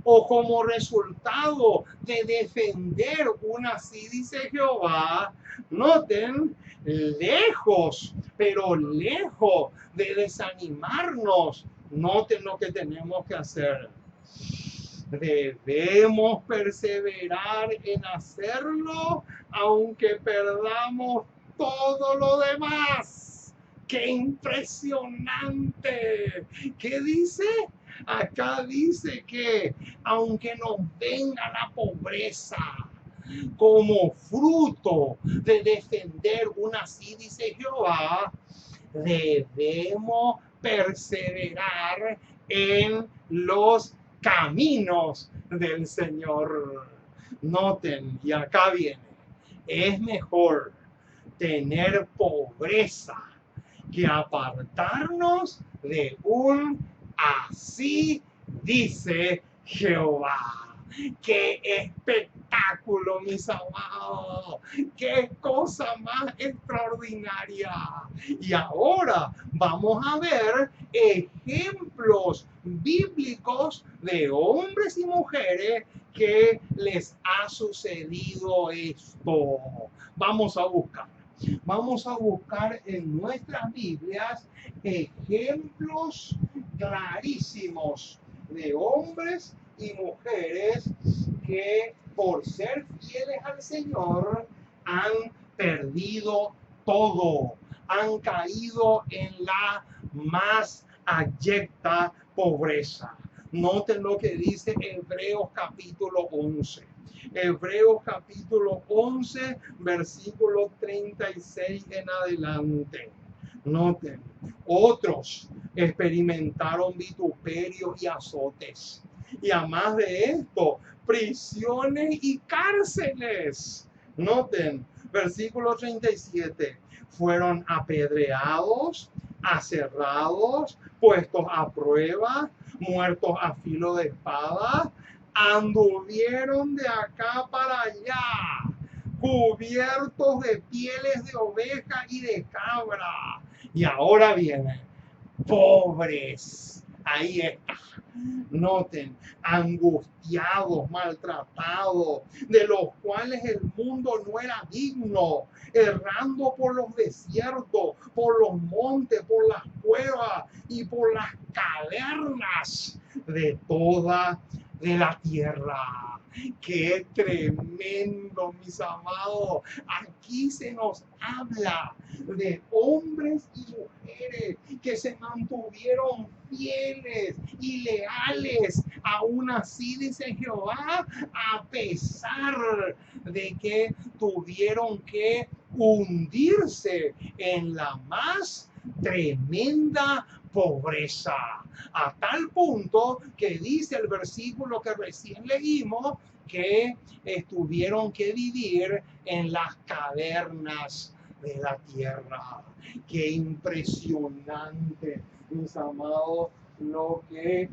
o como resultado de defender una así dice Jehová, noten, lejos, pero lejos de desanimarnos, noten lo que tenemos que hacer. Debemos perseverar en hacerlo, aunque perdamos todo lo demás. ¡Qué impresionante! ¿Qué dice? Acá dice que aunque nos venga la pobreza como fruto de defender una así dice Jehová, debemos perseverar en los caminos del Señor. Noten, y acá viene, es mejor tener pobreza que apartarnos de un así dice Jehová. ¡Qué espectáculo, mis amados! ¡Qué cosa más extraordinaria! Y ahora vamos a ver ejemplos bíblicos de hombres y mujeres que les ha sucedido esto. Vamos a buscar. Vamos a buscar en nuestras Biblias ejemplos clarísimos de hombres y mujeres que por ser fieles al Señor han perdido todo, han caído en la más abyecta pobreza. Noten lo que dice Hebreos capítulo 11. Hebreos capítulo 11, versículo 36 en adelante. Noten, otros experimentaron vituperio y azotes. Y además de esto, prisiones y cárceles. Noten, versículo 37. Fueron apedreados, aserrados, puestos a prueba, muertos a filo de espada, anduvieron de acá para allá, cubiertos de pieles de oveja y de cabra. Y ahora viene, pobres, ahí está. Noten, angustiados, maltratados, de los cuales el mundo no era digno, errando por los desiertos, por los montes, por las cuevas y por las cavernas de toda de la tierra. ¡Qué tremendo, mis amados! Aquí se nos habla de hombres y mujeres que se mantuvieron fieles y leales, aún así dice Jehová, a pesar de que tuvieron que hundirse en la más tremenda pobreza, a tal punto que dice el versículo que recién leímos que tuvieron que vivir en las cavernas de la tierra. Qué impresionante, mis amados, lo que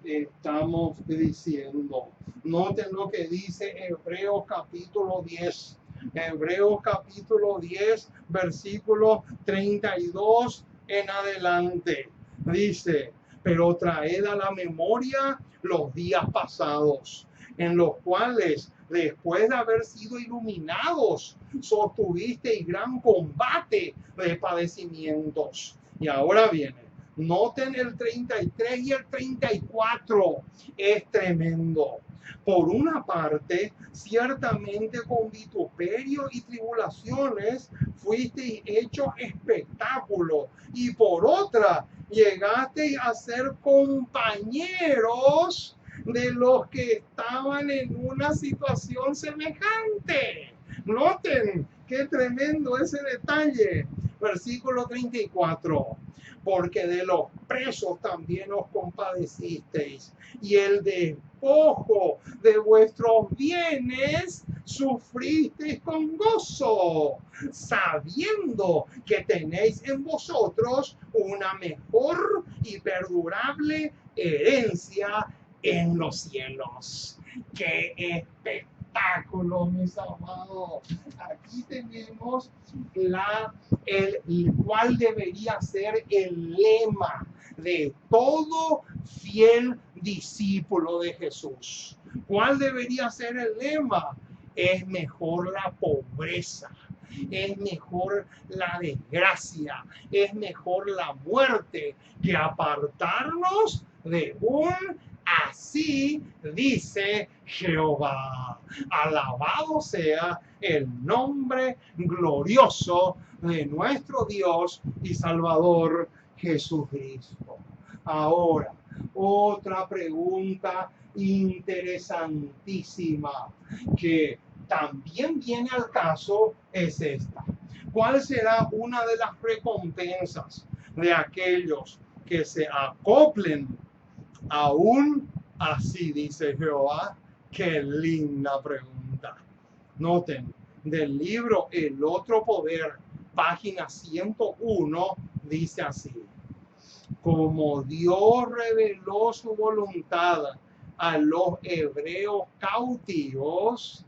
estamos diciendo. Noten lo que dice Hebreos capítulo 10. Hebreos capítulo 10, versículo 32 en adelante. Dice, pero traed a la memoria los días pasados, en los cuales, después de haber sido iluminados, sostuvisteis gran combate de padecimientos. Y ahora viene, noten el 33 y el 34, es tremendo. Por una parte, ciertamente con vituperio y tribulaciones fuisteis hechos espectáculo, y por otra, llegasteis a ser compañeros de los que estaban en una situación semejante. Noten qué tremendo ese detalle. Versículo 34. Porque de los presos también os compadecisteis, y el despojo de vuestros bienes sufristeis con gozo, sabiendo que tenéis en vosotros una mejor y perdurable herencia en los cielos. ¡Qué espectáculo, mis amados! Aquí tenemos el cual debería ser el lema de todo fiel discípulo de Jesús. ¿Cuál debería ser el lema? Es mejor la pobreza, es mejor la desgracia, es mejor la muerte que apartarnos de un así dice Jehová. Alabado sea el nombre glorioso de nuestro Dios y Salvador Jesucristo. Ahora, otra pregunta interesantísima que también viene al caso es esta. ¿Cuál será una de las recompensas de aquellos que se acoplen aún así dice Jehová? Qué linda pregunta. Noten, del libro El otro poder, página 101, dice así: como Dios reveló su voluntad a los hebreos cautivos,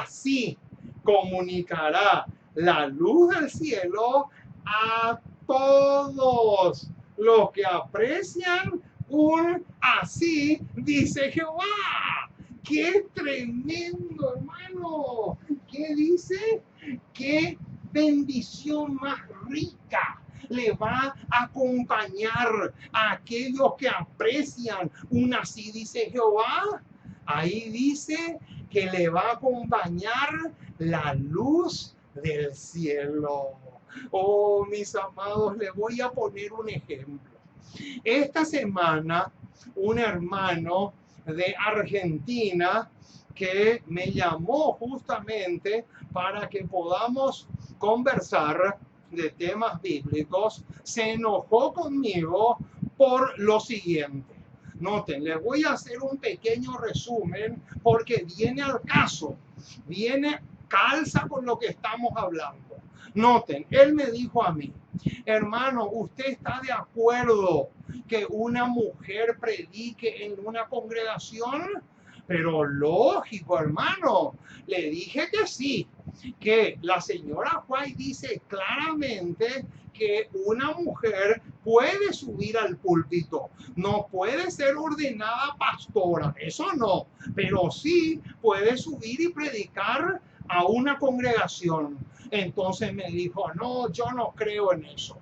así comunicará la luz del cielo a todos los que aprecian un así dice Jehová. ¡Qué tremendo, hermano! ¿Qué dice? ¡Qué bendición más rica le va a acompañar a aquellos que aprecian un así dice Jehová! Ahí dice que le va a acompañar la luz del cielo. Oh, mis amados, les voy a poner un ejemplo. Esta semana, un hermano de Argentina que me llamó justamente para que podamos conversar de temas bíblicos, se enojó conmigo por lo siguiente. Noten, les voy a hacer un pequeño resumen porque viene al caso, calza con lo que estamos hablando. Noten, él me dijo a mí: hermano, ¿usted está de acuerdo que una mujer predique en una congregación? Pero lógico, hermano, le dije que sí, que la señora White dice claramente que una mujer puede subir al púlpito, no puede ser ordenada pastora, eso no, pero sí puede subir y predicar a una congregación. Entonces me dijo: no, yo no creo en eso.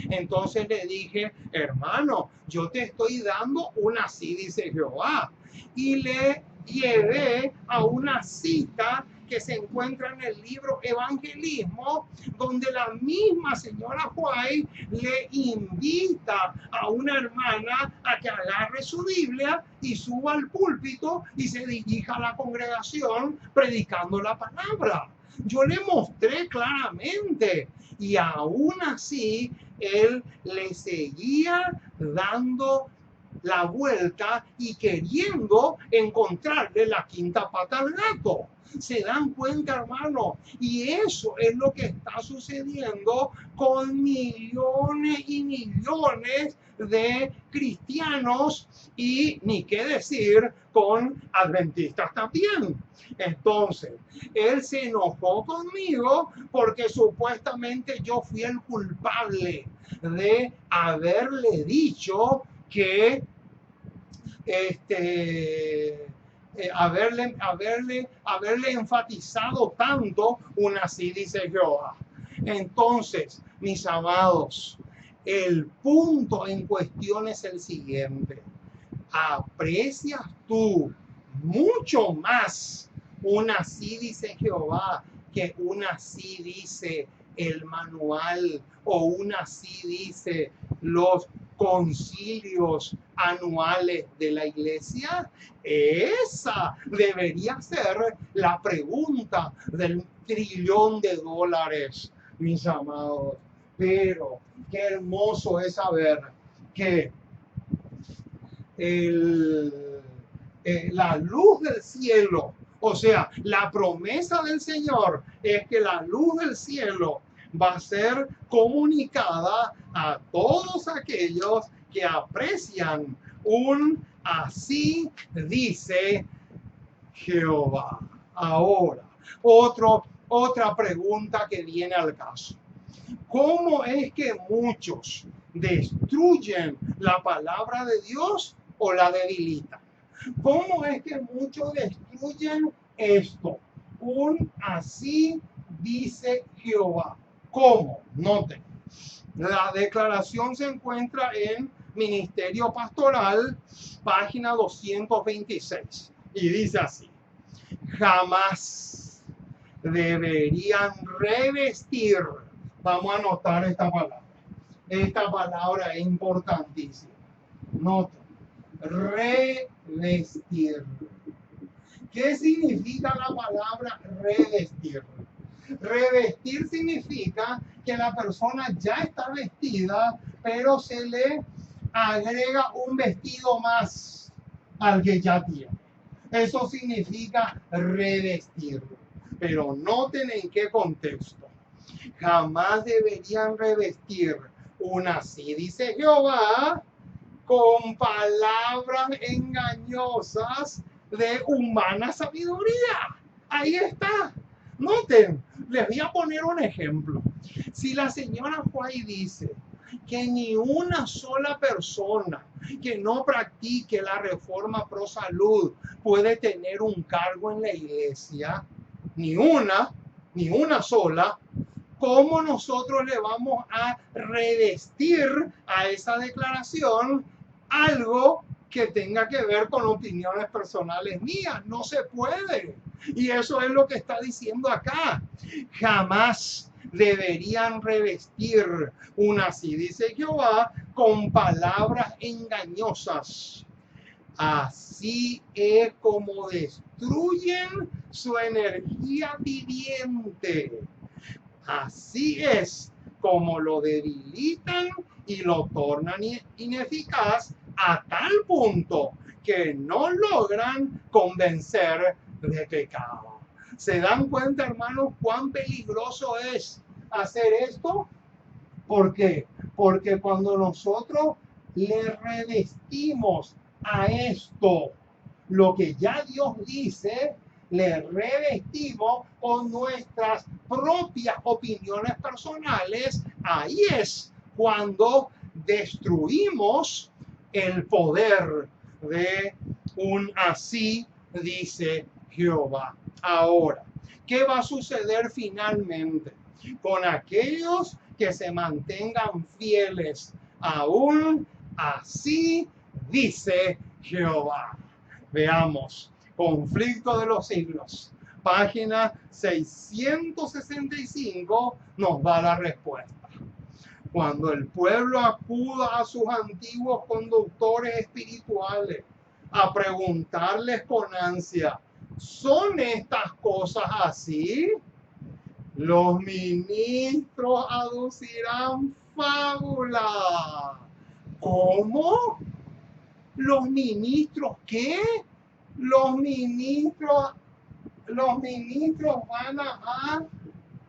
Entonces le dije: hermano, yo te estoy dando una así dice Jehová. Y le llevé a una cita que se encuentra en el libro Evangelismo, donde la misma señora White le invita a una hermana a que agarre su Biblia y suba al púlpito y se dirija a la congregación predicando la palabra. Yo le mostré claramente y aún así él le seguía dando la vuelta y queriendo encontrarle la quinta pata al gato. ¿Se dan cuenta, hermano? Y eso es lo que está sucediendo con millones y millones de cristianos y ni qué decir con adventistas también. Entonces, él se enojó conmigo porque supuestamente yo fui el culpable de haberle dicho que haberle enfatizado tanto un así dice Jehová. Entonces, mis amados, el punto en cuestión es el siguiente: ¿aprecias tú mucho más un así dice Jehová que un así dice el manual o un así dice los concilios anuales de la iglesia? Esa debería ser la pregunta del $1.000.000.000, mis amados. Pero qué hermoso es saber que la luz del cielo, o sea, la promesa del Señor es que la luz del cielo va a ser comunicada a todos aquellos que aprecian un así dice Jehová. Ahora, otra pregunta que viene al caso. ¿Cómo es que muchos destruyen la palabra de Dios o la debilitan? ¿Cómo es que muchos destruyen esto? Un así dice Jehová. ¿Cómo? Noten. La declaración se encuentra en Ministerio Pastoral, página 226. Y dice así: jamás deberían revestir. Vamos a anotar esta palabra. Esta palabra es importantísima. Noten. Revestir. ¿Qué significa la palabra revestir? Revestir significa que la persona ya está vestida, pero se le agrega un vestido más al que ya tiene. Eso significa revestir. Pero noten en qué contexto. Jamás deberían revestir un así dice Jehová con palabras engañosas de humana sabiduría. Ahí está. Noten, les voy a poner un ejemplo. Si la señora White dice que ni una sola persona que no practique la reforma pro salud puede tener un cargo en la iglesia, ni una sola, ¿cómo nosotros le vamos a revestir a esa declaración algo que tenga que ver con opiniones personales mías? No se puede. Y eso es lo que está diciendo acá. Jamás deberían revestir un así dice Jehová con palabras engañosas. Así es como destruyen su energía viviente. Así es como lo debilitan y lo tornan ineficaz a tal punto que no logran convencer de pecado. ¿Se dan cuenta, hermanos, cuán peligroso es hacer esto? ¿Por qué? Porque cuando nosotros le revestimos a esto lo que ya Dios dice, le revestimos con nuestras propias opiniones personales, ahí es cuando destruimos el poder de un así dice Jehová. Ahora, ¿qué va a suceder finalmente con aquellos que se mantengan fieles a un así dice Jehová? Veamos, Conflicto de los Siglos, página 665 nos da la respuesta. Cuando el pueblo acuda a sus antiguos conductores espirituales a preguntarles con ansia, ¿son estas cosas así? Los ministros aducirán fábula. ¿Cómo? ¿Los ministros qué? Los ministros van a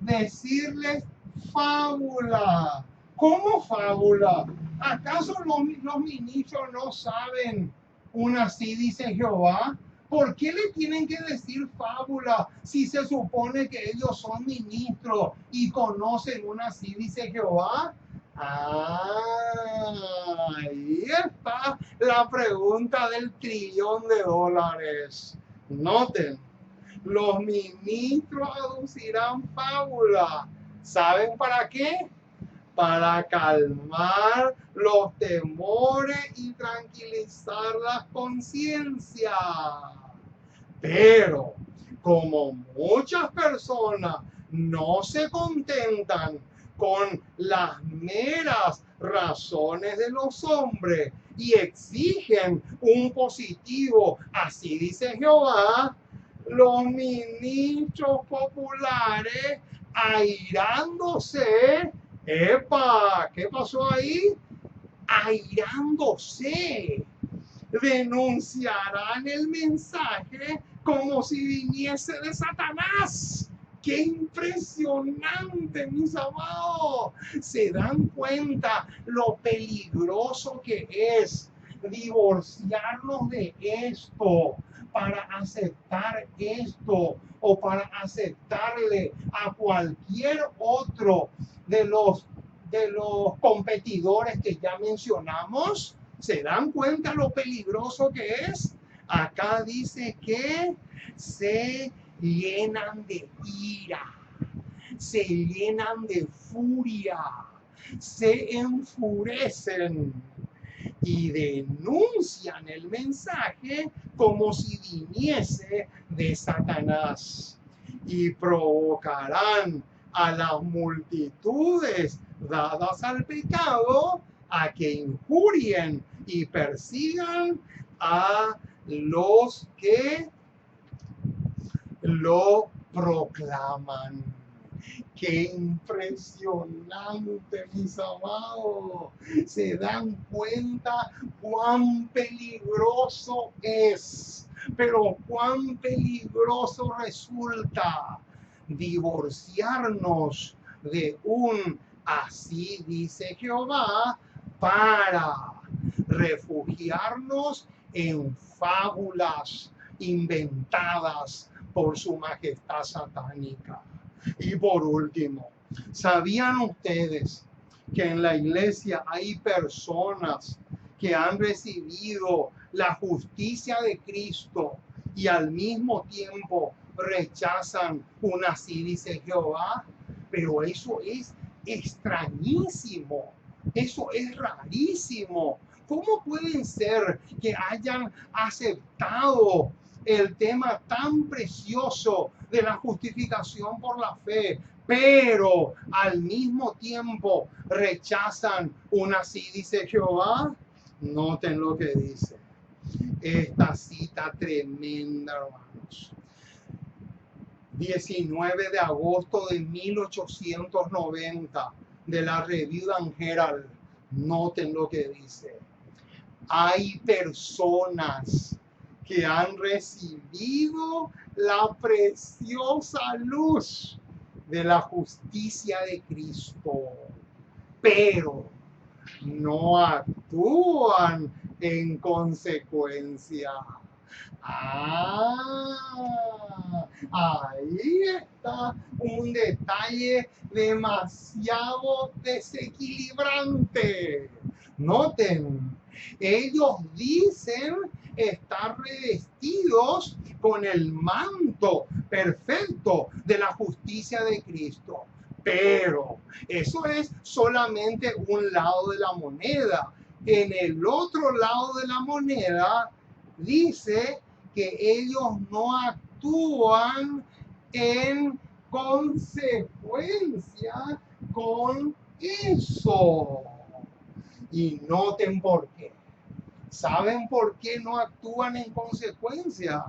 decirles fábula. ¿Cómo fábula? ¿Acaso los ministros no saben un así dice Jehová? ¿Por qué le tienen que decir fábula si se supone que ellos son ministros y conocen un así dice Jehová? Ahí está la pregunta del $1.000.000.000. Noten, los ministros aducirán fábula. ¿Saben para qué? Para calmar los temores y tranquilizar la conciencia. Pero como muchas personas no se contentan con las meras razones de los hombres y exigen un positivo. Así dice Jehová, los ministros populares airándose. ¡Epa! ¿Qué pasó ahí? Airándose, denunciarán el mensaje como si viniese de Satanás. ¡Qué impresionante, mis amados! ¿Se dan cuenta lo peligroso que es divorciarnos de esto para aceptar esto o para aceptarle a cualquier otro de los competidores que ya mencionamos? ¿Se dan cuenta lo peligroso que es? Acá dice que se llenan de ira, se llenan de furia, se enfurecen y denuncian el mensaje como si viniese de Satanás y provocarán a las multitudes dadas al pecado a que injurien y persigan a los que lo proclaman. ¡Qué impresionante, mis amados! ¿Se dan cuenta cuán peligroso es? Pero cuán peligroso resulta divorciarnos de un así dice Jehová para refugiarnos en fábulas inventadas por su majestad satánica. Y por último, ¿sabían ustedes que en la iglesia hay personas que han recibido la justicia de Cristo y al mismo tiempo rechazan un así dice Jehová? Pero eso es extrañísimo, eso es rarísimo. ¿Cómo pueden ser que hayan aceptado el tema tan precioso de la justificación por la fe, pero al mismo tiempo rechazan un así dice Jehová? Noten lo que dice esta cita tremenda, hermanos. 19 de agosto de 1890 de la Review and Herald. Noten lo que dice. Hay personas que han recibido la preciosa luz de la justicia de Cristo, pero no actúan en consecuencia. Ahí está un detalle demasiado desequilibrante. Noten, ellos dicen estar revestidos con el manto perfecto de la justicia de Cristo, pero eso es solamente un lado de la moneda. En el otro lado de la moneda dice que ellos no actúan en consecuencia con eso. Y noten por qué. ¿Saben por qué no actúan en consecuencia?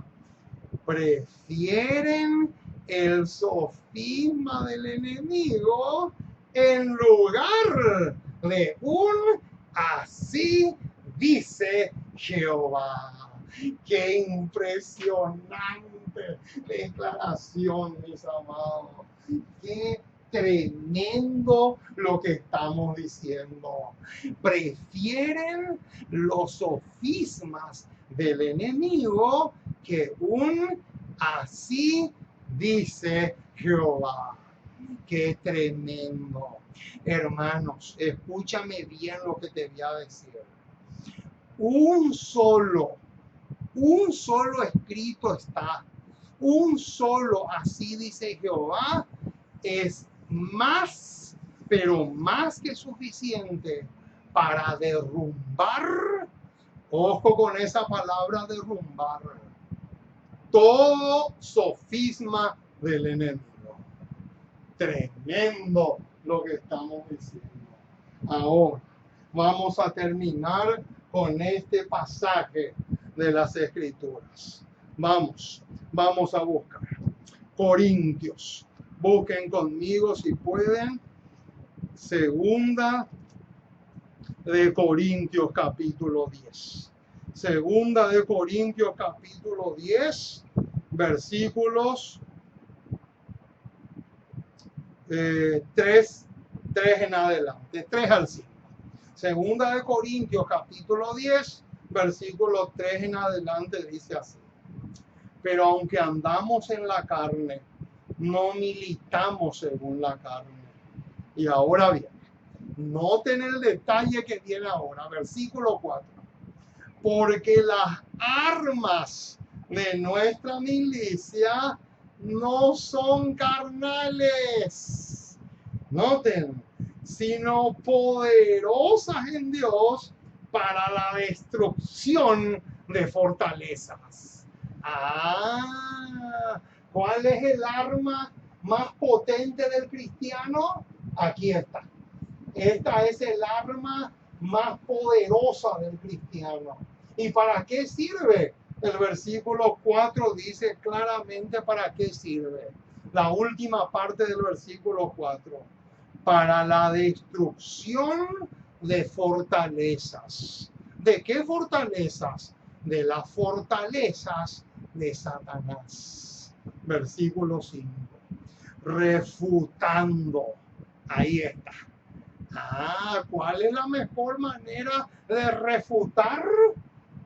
Prefieren el sofisma del enemigo en lugar de un así dice Jehová. ¡Qué impresionante declaración, mis amados! ¡Qué tremendo lo que estamos diciendo! Prefieren los sofismas del enemigo que un así dice Jehová. ¡Qué tremendo! Hermanos, escúchame bien lo que te voy a decir. Un solo escrito está, un solo así dice Jehová es más, pero más que suficiente para derrumbar, ojo con esa palabra derrumbar, todo sofisma del enemigo. Tremendo lo que estamos diciendo. Ahora, vamos a terminar con este pasaje de las Escrituras. Vamos a buscar. Corintios. Busquen conmigo si pueden. Segunda de Corintios capítulo 10. Segunda de Corintios capítulo 10, versículos 3 en adelante, 3 al 5. Segunda de Corintios capítulo 10, versículo 3 en adelante dice así. Pero aunque andamos en la carne, no militamos según la carne. Y ahora bien, noten el detalle que viene ahora, versículo 4. Porque las armas de nuestra milicia no son carnales, noten, sino poderosas en Dios para la destrucción de fortalezas. ¿Cuál es el arma más potente del cristiano? Aquí está. Esta es el arma más poderosa del cristiano. ¿Y para qué sirve? El versículo 4 dice claramente para qué sirve. La última parte del versículo 4. Para la destrucción de fortalezas. ¿De qué fortalezas? De las fortalezas de Satanás. Versículo 5. Refutando. Ahí está. ¿Cuál es la mejor manera de refutar?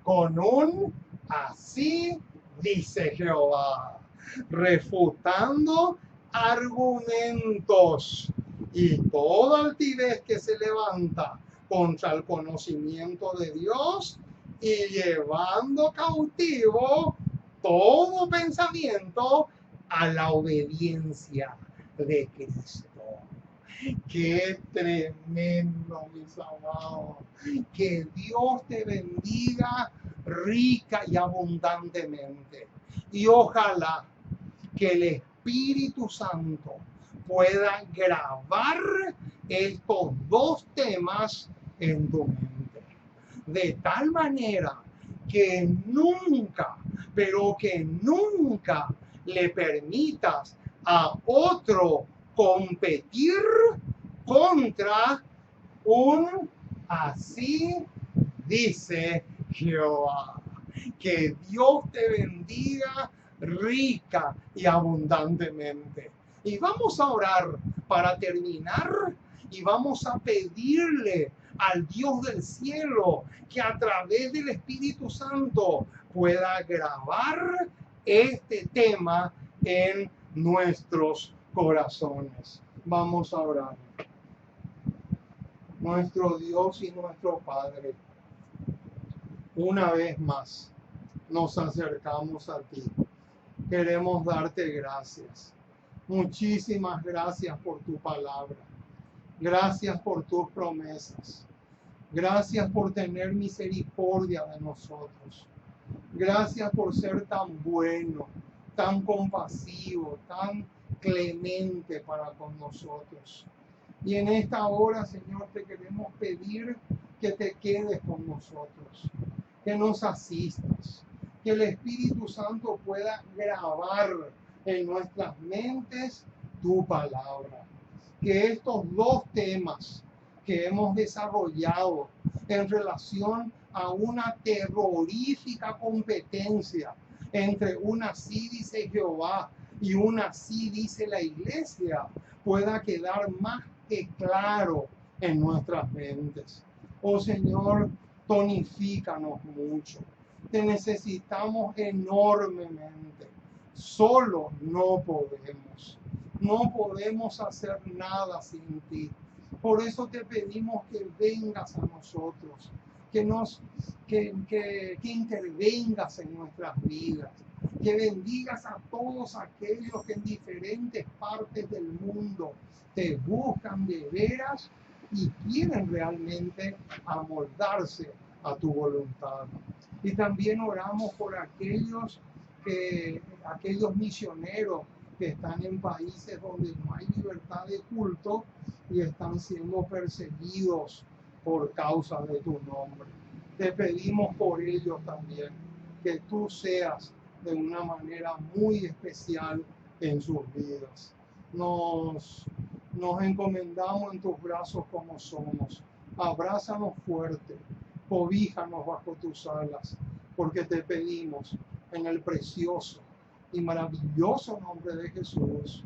Con un así dice Jehová. Refutando argumentos y toda altivez que se levanta contra el conocimiento de Dios y llevando cautivo todo pensamiento a la obediencia de Cristo. Qué tremendo, mis amados. Que Dios te bendiga rica y abundantemente. Y ojalá que el Espíritu Santo pueda grabar estos dos temas en tu mente. De tal manera que nunca, pero que nunca le permitas a otro competir contra un así dice Jehová. Que Dios te bendiga rica y abundantemente. Y vamos a orar para terminar y vamos a pedirle al Dios del cielo que a través del Espíritu Santo pueda grabar este tema en nuestros corazones. Vamos a orar. Nuestro Dios y nuestro Padre, una vez más nos acercamos a ti. Queremos darte gracias. Muchísimas gracias por tu palabra. Gracias por tus promesas. Gracias por tener misericordia de nosotros. Gracias por ser tan bueno, tan compasivo, tan clemente para con nosotros. Y en esta hora, Señor, te queremos pedir que te quedes con nosotros, que nos asistas, que el Espíritu Santo pueda grabar en nuestras mentes tu palabra. Que estos dos temas que hemos desarrollado en relación a una terrorífica competencia entre una sí dice Jehová y una sí dice la iglesia pueda quedar más que claro en nuestras mentes. Oh Señor, tonifícanos mucho. Te necesitamos enormemente. Solo no podemos. No podemos hacer nada sin ti. Por eso te pedimos que vengas a nosotros, que intervengas en nuestras vidas, que bendigas a todos aquellos que en diferentes partes del mundo te buscan de veras y quieren realmente amoldarse a tu voluntad. Y también oramos por aquellos misioneros que están en países donde no hay libertad de culto y están siendo perseguidos por causa de tu nombre. Te pedimos por ellos también que tú seas de una manera muy especial en sus vidas. Nos encomendamos en tus brazos como somos. Abrázanos fuerte, cobíjanos bajo tus alas, porque te pedimos en el precioso y maravilloso nombre de Jesús.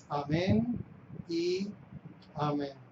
Amén y amén.